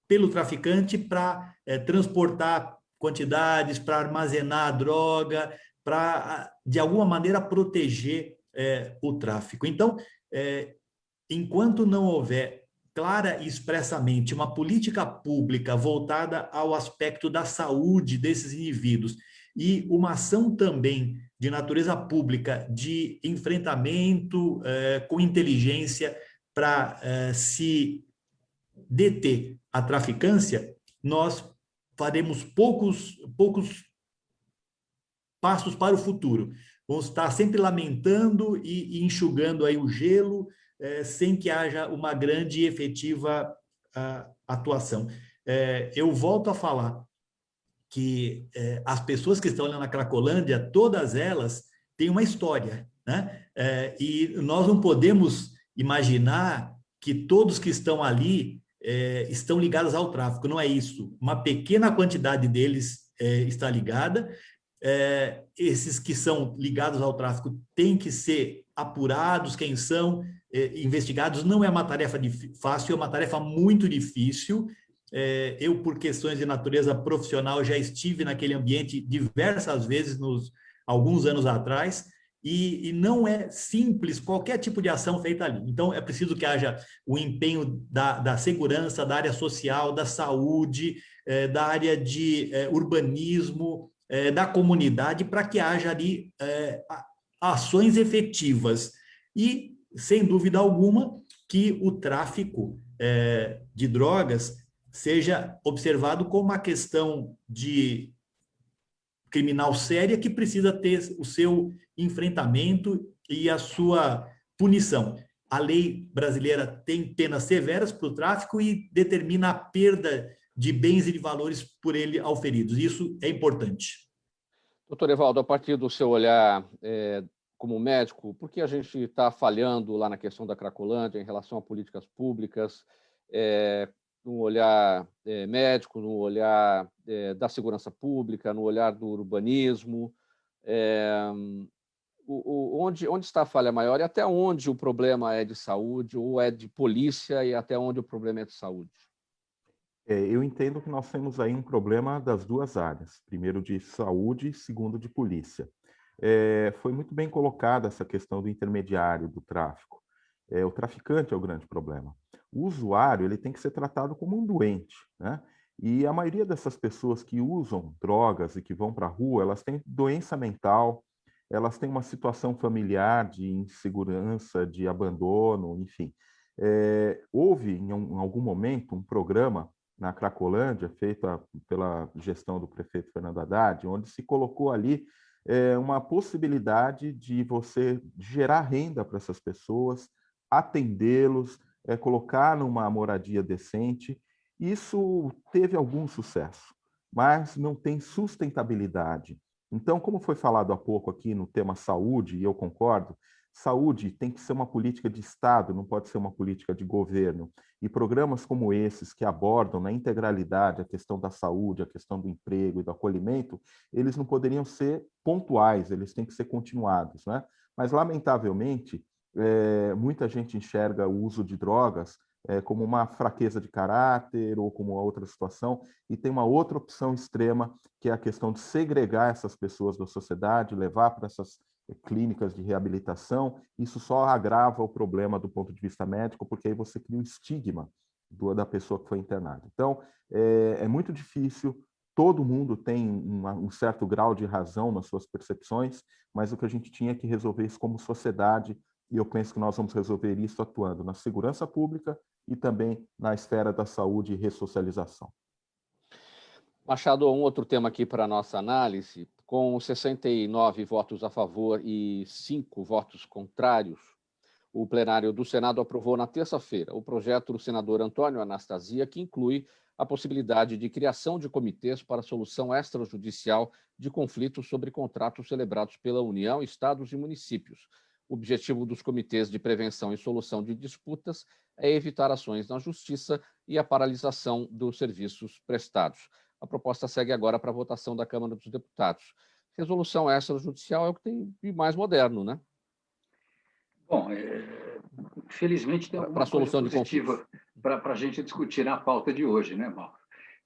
pelo traficante para transportar quantidades, para armazenar a droga, para, de alguma maneira, proteger o tráfico. Então, enquanto não houver clara e expressamente uma política pública voltada ao aspecto da saúde desses indivíduos e uma ação também de natureza pública de enfrentamento com inteligência para se deter a traficância, nós faremos poucos passos para o futuro. Vamos estar sempre lamentando e enxugando aí o gelo, sem que haja uma grande e efetiva atuação. Eu volto a falar que as pessoas que estão ali na Cracolândia, todas elas têm uma história, né? E nós não podemos imaginar que todos que estão ali estão ligados ao tráfico. Não é isso. Uma pequena quantidade deles está ligada. Esses que são ligados ao tráfico têm que ser apurados, quem são, investigados. Não é uma tarefa fácil, é uma tarefa muito difícil. Eu, por questões de natureza profissional, já estive naquele ambiente diversas vezes, alguns anos atrás, e não é simples qualquer tipo de ação feita ali. Então, é preciso que haja o empenho da segurança, da área social, da saúde, da área de urbanismo, da comunidade, para que haja ali ações efetivas. E, sem dúvida alguma, que o tráfico de drogas seja observado como uma questão de criminal séria que precisa ter o seu enfrentamento e a sua punição. A lei brasileira tem penas severas para o tráfico e determina a perda de bens e de valores por ele auferidos. Isso é importante. Doutor Evaldo, a partir do seu olhar como médico, por que a gente está falhando lá na questão da Cracolândia em relação a políticas públicas, no olhar médico, no olhar da segurança pública, no olhar do urbanismo? Onde está a falha maior e até onde o problema é de saúde ou é de polícia e até onde o problema é de saúde? Eu entendo que nós temos aí um problema das duas áreas, primeiro de saúde, segundo de polícia. Foi muito bem colocada essa questão do intermediário do tráfico. O traficante é o grande problema. O usuário ele tem que ser tratado como um doente, né? E a maioria dessas pessoas que usam drogas e que vão para a rua, elas têm doença mental, elas têm uma situação familiar de insegurança, de abandono, enfim. Houve, em algum momento, um programa na Cracolândia, feito pela gestão do prefeito Fernando Haddad, onde se colocou ali uma possibilidade de você gerar renda para essas pessoas, atendê-los, colocar numa moradia decente. Isso teve algum sucesso, mas não tem sustentabilidade. Então, como foi falado há pouco aqui no tema saúde, e eu concordo, saúde tem que ser uma política de Estado, não pode ser uma política de governo. E programas como esses, que abordam na integralidade a questão da saúde, a questão do emprego e do acolhimento, eles não poderiam ser pontuais, eles têm que ser continuados, né? Mas, lamentavelmente, muita gente enxerga o uso de drogas como uma fraqueza de caráter ou como uma outra situação, e tem uma outra opção extrema, que é a questão de segregar essas pessoas da sociedade, levar para essas clínicas de reabilitação. Isso só agrava o problema do ponto de vista médico, porque aí você cria um estigma da pessoa que foi internada. Então, é muito difícil, todo mundo tem um certo grau de razão nas suas percepções, mas o que a gente tinha que resolver isso como sociedade, e eu penso que nós vamos resolver isso atuando na segurança pública e também na esfera da saúde e ressocialização. Machado, um outro tema aqui para a nossa análise, com 69 votos a favor e 5 votos contrários, o plenário do Senado aprovou na terça-feira o projeto do senador Antônio Anastasia, que inclui a possibilidade de criação de comitês para solução extrajudicial de conflitos sobre contratos celebrados pela União, estados e municípios. O objetivo dos comitês de prevenção e solução de disputas é evitar ações na justiça e a paralisação dos serviços prestados. A proposta segue agora para a votação da Câmara dos Deputados. Resolução extrajudicial é o que tem de mais moderno, né? Bom, felizmente tem alguma coisa positiva para a gente discutir na pauta de hoje, né, Mauro?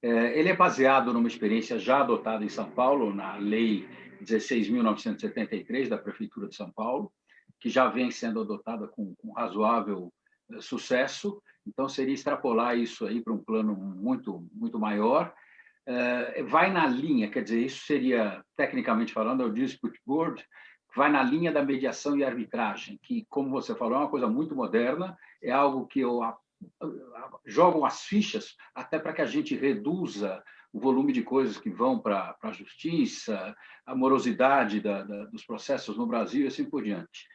Ele é baseado numa experiência já adotada em São Paulo, na Lei 16.973 da Prefeitura de São Paulo, que já vem sendo adotada com razoável sucesso. Então, seria extrapolar isso aí para um plano muito, muito maior. Vai na linha, quer dizer, isso seria, tecnicamente falando, é o Dispute Board, vai na linha da mediação e arbitragem, que, como você falou, é uma coisa muito moderna, é algo que eu jogo as fichas até para que a gente reduza o volume de coisas que vão para a justiça, a morosidade dos processos no Brasil e assim por diante.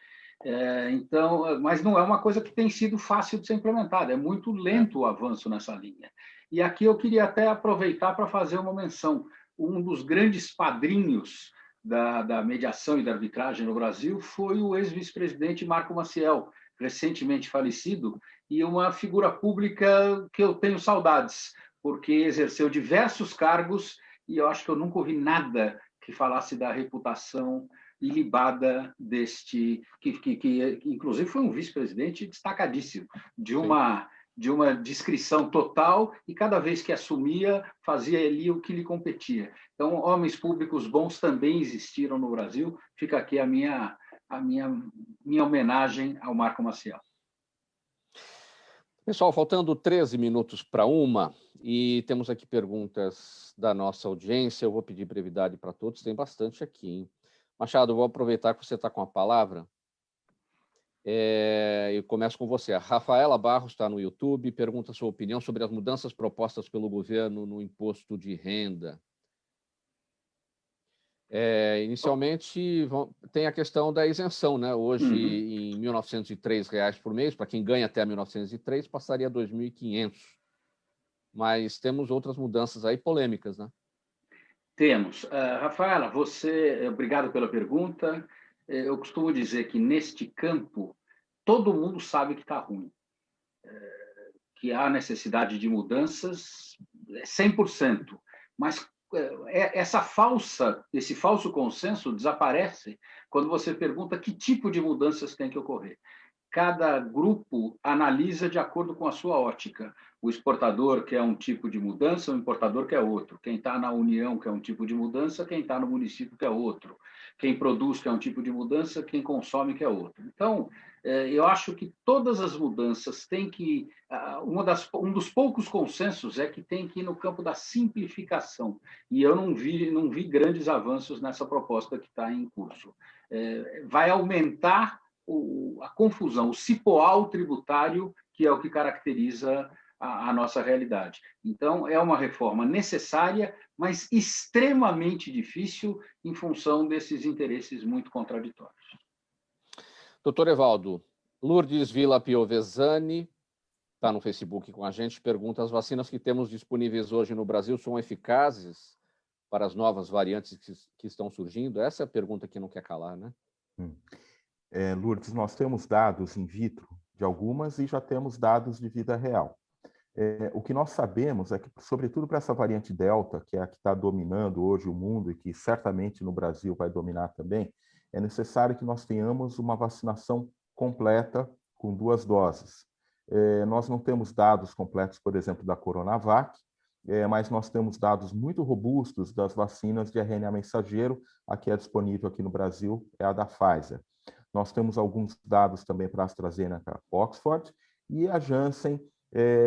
Então, mas não é uma coisa que tem sido fácil de ser implementada, é muito lento o avanço nessa linha. E aqui eu queria até aproveitar para fazer uma menção. Um dos grandes padrinhos da mediação e da arbitragem no Brasil foi o ex-vice-presidente Marco Maciel, recentemente falecido, e uma figura pública que eu tenho saudades, porque exerceu diversos cargos e eu acho que eu nunca ouvi nada que falasse da reputação ilibada deste, que inclusive foi um vice-presidente destacadíssimo, de uma discrição total, e cada vez que assumia, fazia ali o que lhe competia. Então, homens públicos bons também existiram no Brasil. Fica aqui a minha homenagem ao Marco Maciel. Pessoal, faltando 13 minutos para 1, e temos aqui perguntas da nossa audiência. Eu vou pedir brevidade para todos, tem bastante aqui, hein? Machado, vou aproveitar que você está com a palavra. Eu começo com você. A Rafaela Barros está no YouTube, pergunta sua opinião sobre as mudanças propostas pelo governo no imposto de renda. Inicialmente, tem a questão da isenção, né? Hoje, em R$ 1.903 por mês, para quem ganha até 1.903, passaria a 2.500. Mas temos outras mudanças aí polêmicas, né? Temos. Rafaela, obrigado pela pergunta. Eu costumo dizer que, neste campo, todo mundo sabe que está ruim, que há necessidade de mudanças 100%, mas esse falso consenso desaparece quando você pergunta que tipo de mudanças tem que ocorrer. Cada grupo analisa de acordo com a sua ótica. O exportador quer um tipo de mudança, o importador quer outro. Quem está na União quer um tipo de mudança, quem está no município quer outro. Quem produz quer um tipo de mudança, quem consome quer outro. Então, eu acho que todas as mudanças têm que... Um dos poucos consensos é que tem que ir no campo da simplificação. E eu não vi grandes avanços nessa proposta que está em curso. Vai aumentar a confusão, o cipoal tributário, que é o que caracteriza a nossa realidade. Então, é uma reforma necessária, mas extremamente difícil em função desses interesses muito contraditórios. Doutor Evaldo, Lourdes Vila Piovesani está no Facebook com a gente, pergunta: as vacinas que temos disponíveis hoje no Brasil são eficazes para as novas variantes que estão surgindo? Essa é a pergunta que não quer calar, né? Lourdes, nós temos dados in vitro de algumas e já temos dados de vida real. O que nós sabemos é que, sobretudo para essa variante Delta, que é a que está dominando hoje o mundo e que certamente no Brasil vai dominar também, é necessário que nós tenhamos uma vacinação completa com 2 doses. Nós não temos dados completos, por exemplo, da Coronavac, mas nós temos dados muito robustos das vacinas de RNA mensageiro. A que é disponível aqui no Brasil é a da Pfizer. Nós temos alguns dados também para a AstraZeneca Oxford, e a Janssen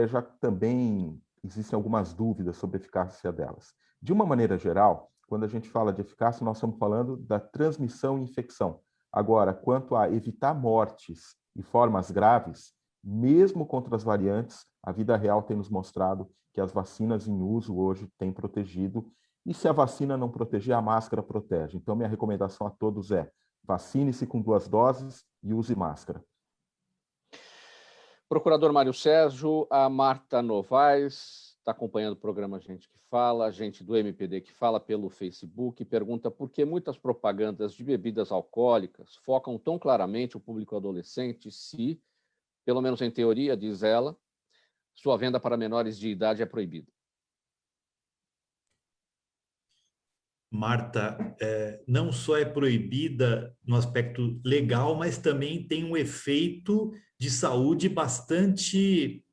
já também existem algumas dúvidas sobre a eficácia delas. De uma maneira geral, quando a gente fala de eficácia, nós estamos falando da transmissão e infecção. Agora, quanto a evitar mortes e formas graves, mesmo contra as variantes, a vida real tem nos mostrado que as vacinas em uso hoje têm protegido. E se a vacina não proteger, a máscara protege. Então, minha recomendação a todos é: vacine-se com 2 doses e use máscara. Procurador Mário Sérgio, a Marta Novaes está acompanhando o programa Gente que Fala, gente do MPD que fala pelo Facebook, pergunta por que muitas propagandas de bebidas alcoólicas focam tão claramente o público adolescente se, pelo menos em teoria, diz ela, sua venda para menores de idade é proibida. Marta, não só é proibida no aspecto legal, mas também tem um efeito de saúde bastante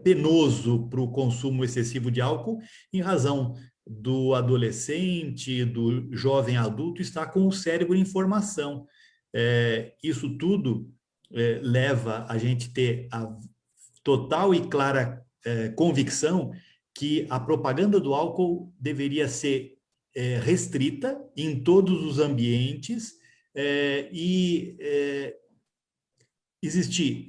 penoso para o consumo excessivo de álcool, em razão do adolescente, do jovem adulto estar com o cérebro em formação. Isso tudo leva a gente ter a total e clara convicção que a propaganda do álcool deveria ser restrita em todos os ambientes e existir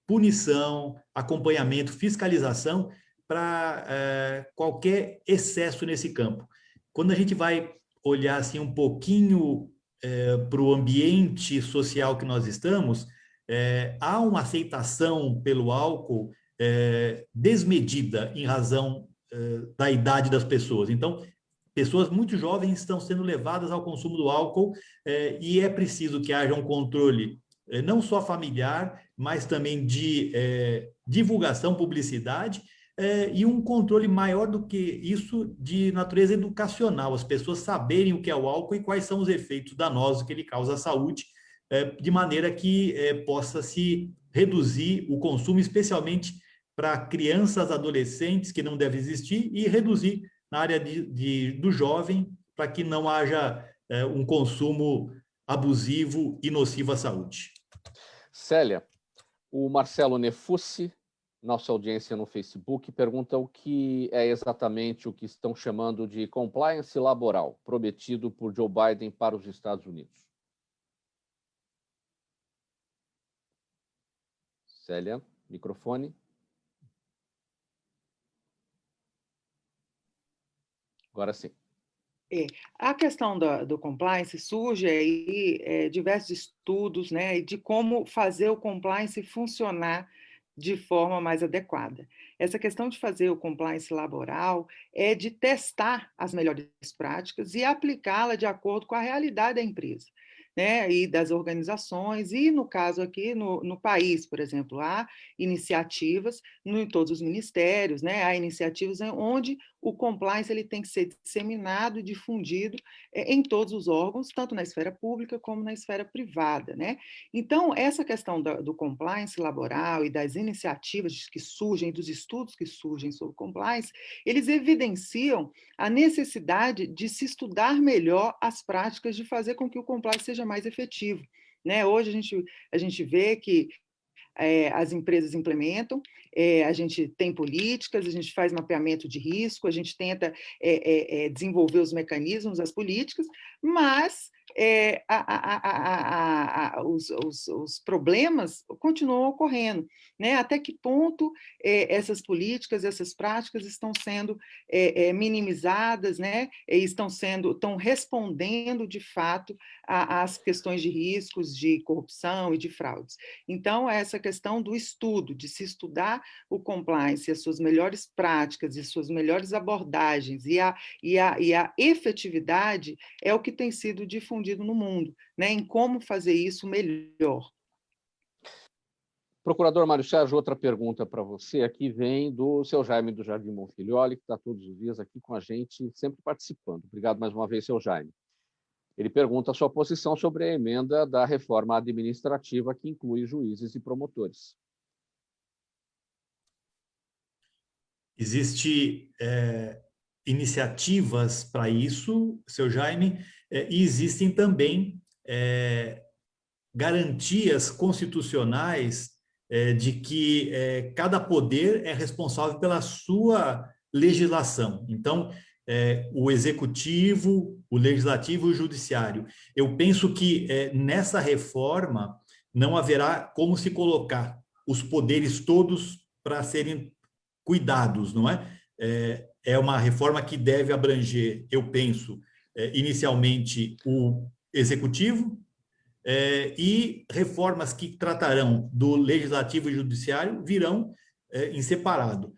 punição, acompanhamento, fiscalização para qualquer excesso nesse campo. Quando a gente vai olhar assim um pouquinho para o ambiente social que nós estamos, há uma aceitação pelo álcool desmedida em razão da idade das pessoas. Então, pessoas muito jovens estão sendo levadas ao consumo do álcool e é preciso que haja um controle não só familiar, mas também de divulgação, publicidade e um controle maior do que isso de natureza educacional, as pessoas saberem o que é o álcool e quais são os efeitos danosos que ele causa à saúde, de maneira que possa se reduzir o consumo, especialmente para crianças, adolescentes, que não deve existir, e reduzir na área do jovem, para que não haja um consumo abusivo e nocivo à saúde. Célia, o Marcelo Nefussi, nossa audiência no Facebook, pergunta o que é exatamente o que estão chamando de compliance laboral, prometido por Joe Biden para os Estados Unidos. Célia, microfone. Agora sim. A questão do compliance surge aí diversos estudos, né, de como fazer o compliance funcionar de forma mais adequada. Essa questão de fazer o compliance laboral é de testar as melhores práticas e aplicá-la de acordo com a realidade da empresa, né, e das organizações, e no caso aqui no país, por exemplo, há iniciativas em todos os ministérios, né, há iniciativas onde o compliance ele tem que ser disseminado e difundido em todos os órgãos, tanto na esfera pública como na esfera privada, né? Então, essa questão do compliance laboral e das iniciativas que surgem, dos estudos que surgem sobre compliance, eles evidenciam a necessidade de se estudar melhor as práticas de fazer com que o compliance seja mais efetivo, né? Hoje a gente vê que as empresas implementam, a gente tem políticas, a gente faz mapeamento de risco, a gente tenta desenvolver os mecanismos, as políticas, mas os problemas continuam ocorrendo, né? Até que ponto essas políticas, essas práticas estão sendo minimizadas, né? Estão respondendo de fato às questões de riscos, de corrupção e de fraudes. Então, essa questão do estudo, de se estudar o compliance, as suas melhores práticas e suas melhores abordagens e a efetividade é o que tem sido difundido no mundo, né, em como fazer isso melhor. Procurador Mário Sérgio, outra pergunta para você aqui vem do seu Jaime do Jardim Monfilioli, que está todos os dias aqui com a gente, sempre participando. Obrigado mais uma vez, seu Jaime. Ele pergunta a sua posição sobre a emenda da reforma administrativa que inclui juízes e promotores. Existem iniciativas para isso, seu Jaime, e existem também garantias constitucionais de que cada poder é responsável pela sua legislação. Então, o executivo, o legislativo e o judiciário. Eu penso que nessa reforma não haverá como se colocar os poderes todos para serem cuidados, não é? É uma reforma que deve abranger, eu penso, inicialmente o executivo, e reformas que tratarão do legislativo e judiciário virão em separado.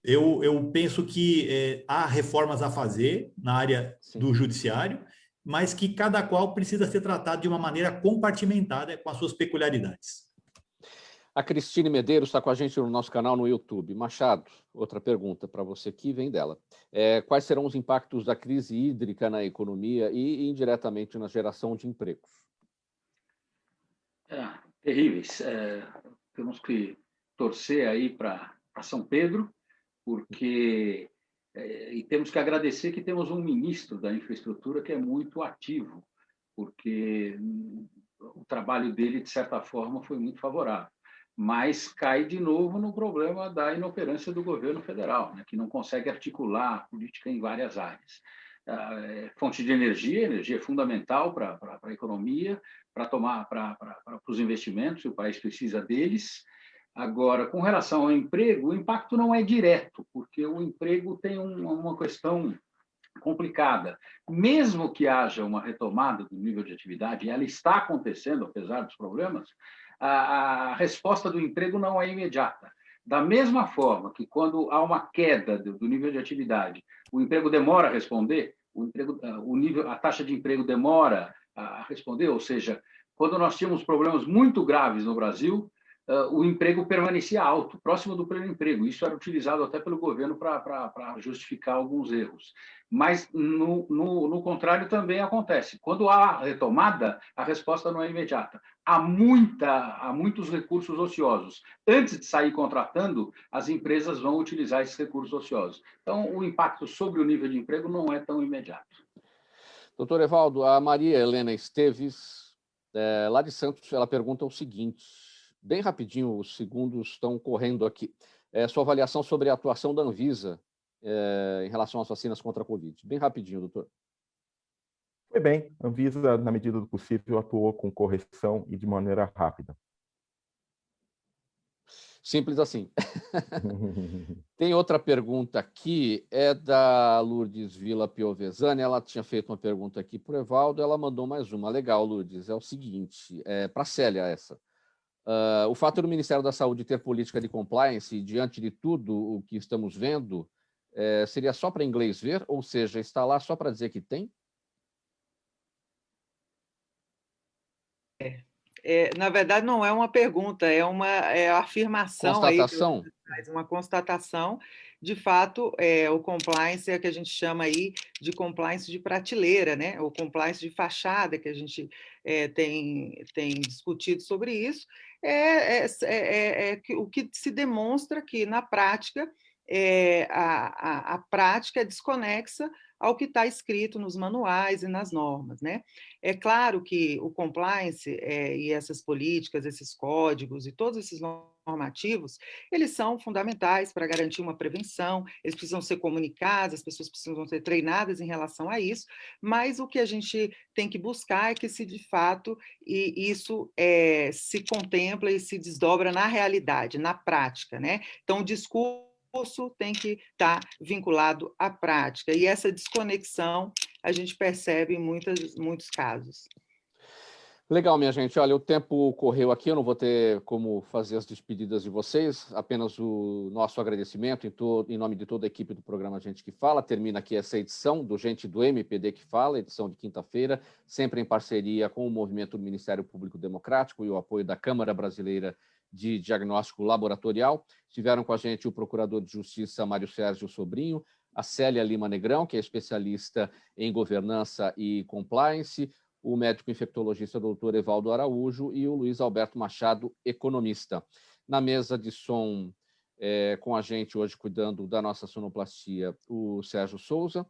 Eu penso que há reformas a fazer na área do judiciário, mas que cada qual precisa ser tratado de uma maneira compartimentada com as suas peculiaridades. A Cristine Medeiros está com a gente no nosso canal no YouTube. Machado, outra pergunta para você que vem dela. Quais serão os impactos da crise hídrica na economia e indiretamente na geração de empregos? Terríveis. Temos que torcer aí para São Pedro, porque e temos que agradecer que temos um ministro da infraestrutura que é muito ativo, porque o trabalho dele, de certa forma, foi muito favorável. Mas cai de novo no problema da inoperância do governo federal, né, que não consegue articular a política em várias áreas. Fonte de energia é fundamental para a economia, para os investimentos, o país precisa deles. Agora, com relação ao emprego, o impacto não é direto, porque o emprego tem uma questão complicada. Mesmo que haja uma retomada do nível de atividade, e ela está acontecendo, apesar dos problemas, a resposta do emprego não é imediata. Da mesma forma que, quando há uma queda do nível de atividade, o emprego demora a responder, a taxa de emprego demora a responder, ou seja, quando nós tínhamos problemas muito graves no Brasil, o emprego permanecia alto, próximo do pleno emprego. Isso era utilizado até pelo governo para justificar alguns erros. Mas, no contrário, também acontece. Quando há retomada, a resposta não é imediata. Há muitos recursos ociosos. Antes de sair contratando, as empresas vão utilizar esses recursos ociosos. Então, o impacto sobre o nível de emprego não é tão imediato. Doutor Evaldo, a Maria Helena Esteves, lá de Santos, ela pergunta o seguinte, bem rapidinho, os segundos estão correndo aqui. Sua avaliação sobre a atuação da Anvisa em relação às vacinas contra a Covid. Bem rapidinho, doutor. Foi bem. A Anvisa, na medida do possível, atuou com correção e de maneira rápida. Simples assim. Tem outra pergunta aqui, é da Lourdes Vila Piovesani. Ela tinha feito uma pergunta aqui para o Evaldo, ela mandou mais uma. Legal, Lourdes. É o seguinte, para a Célia essa. O fato do Ministério da Saúde ter política de compliance, diante de tudo o que estamos vendo, seria só para inglês ver? Ou seja, está lá só para dizer que tem? Na verdade, não é uma pergunta, é uma afirmação. Constatação? Aí, uma constatação. De fato, o compliance é o que a gente chama aí de compliance de prateleira, né? O compliance de fachada, que a gente tem discutido sobre isso, o que se demonstra que, na prática, a prática é desconexa ao que está escrito nos manuais e nas normas, né? É claro que o compliance e essas políticas, esses códigos e todos esses normativos, eles são fundamentais para garantir uma prevenção, eles precisam ser comunicados, as pessoas precisam ser treinadas em relação a isso, mas o que a gente tem que buscar é que, se de fato isso se contempla e se desdobra na realidade, na prática, né? Então, o discurso tem que estar vinculado à prática, e essa desconexão a gente percebe em muitos casos. Legal, minha gente. Olha, o tempo correu aqui, eu não vou ter como fazer as despedidas de vocês, apenas o nosso agradecimento em nome de toda a equipe do programa Gente que Fala. Termina aqui essa edição do Gente do MPD que Fala, edição de quinta-feira, sempre em parceria com o movimento do Ministério Público Democrático e o apoio da Câmara Brasileira de Diagnóstico Laboratorial. Estiveram com a gente o Procurador de Justiça Mário Sérgio Sobrinho, a Célia Lima Negrão, que é especialista em governança e compliance, o médico infectologista doutor Evaldo Araújo e o Luiz Alberto Machado, economista. Na mesa de som, com a gente hoje, cuidando da nossa sonoplastia, o Sérgio Souza,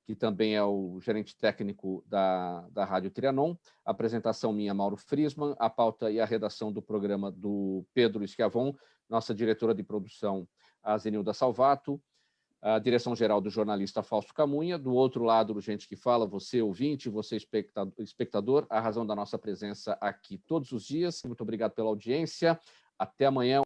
que também é o gerente técnico da Rádio Trianon. A apresentação minha, Mauro Friesman, a pauta e a redação do programa do Pedro Schiavon, nossa diretora de produção, a Zenilda Salvato, a direção-geral do jornalista Fausto Camunha, do outro lado, do Gente que Fala, você ouvinte, você espectador, a razão da nossa presença aqui todos os dias. Muito obrigado pela audiência. Até amanhã.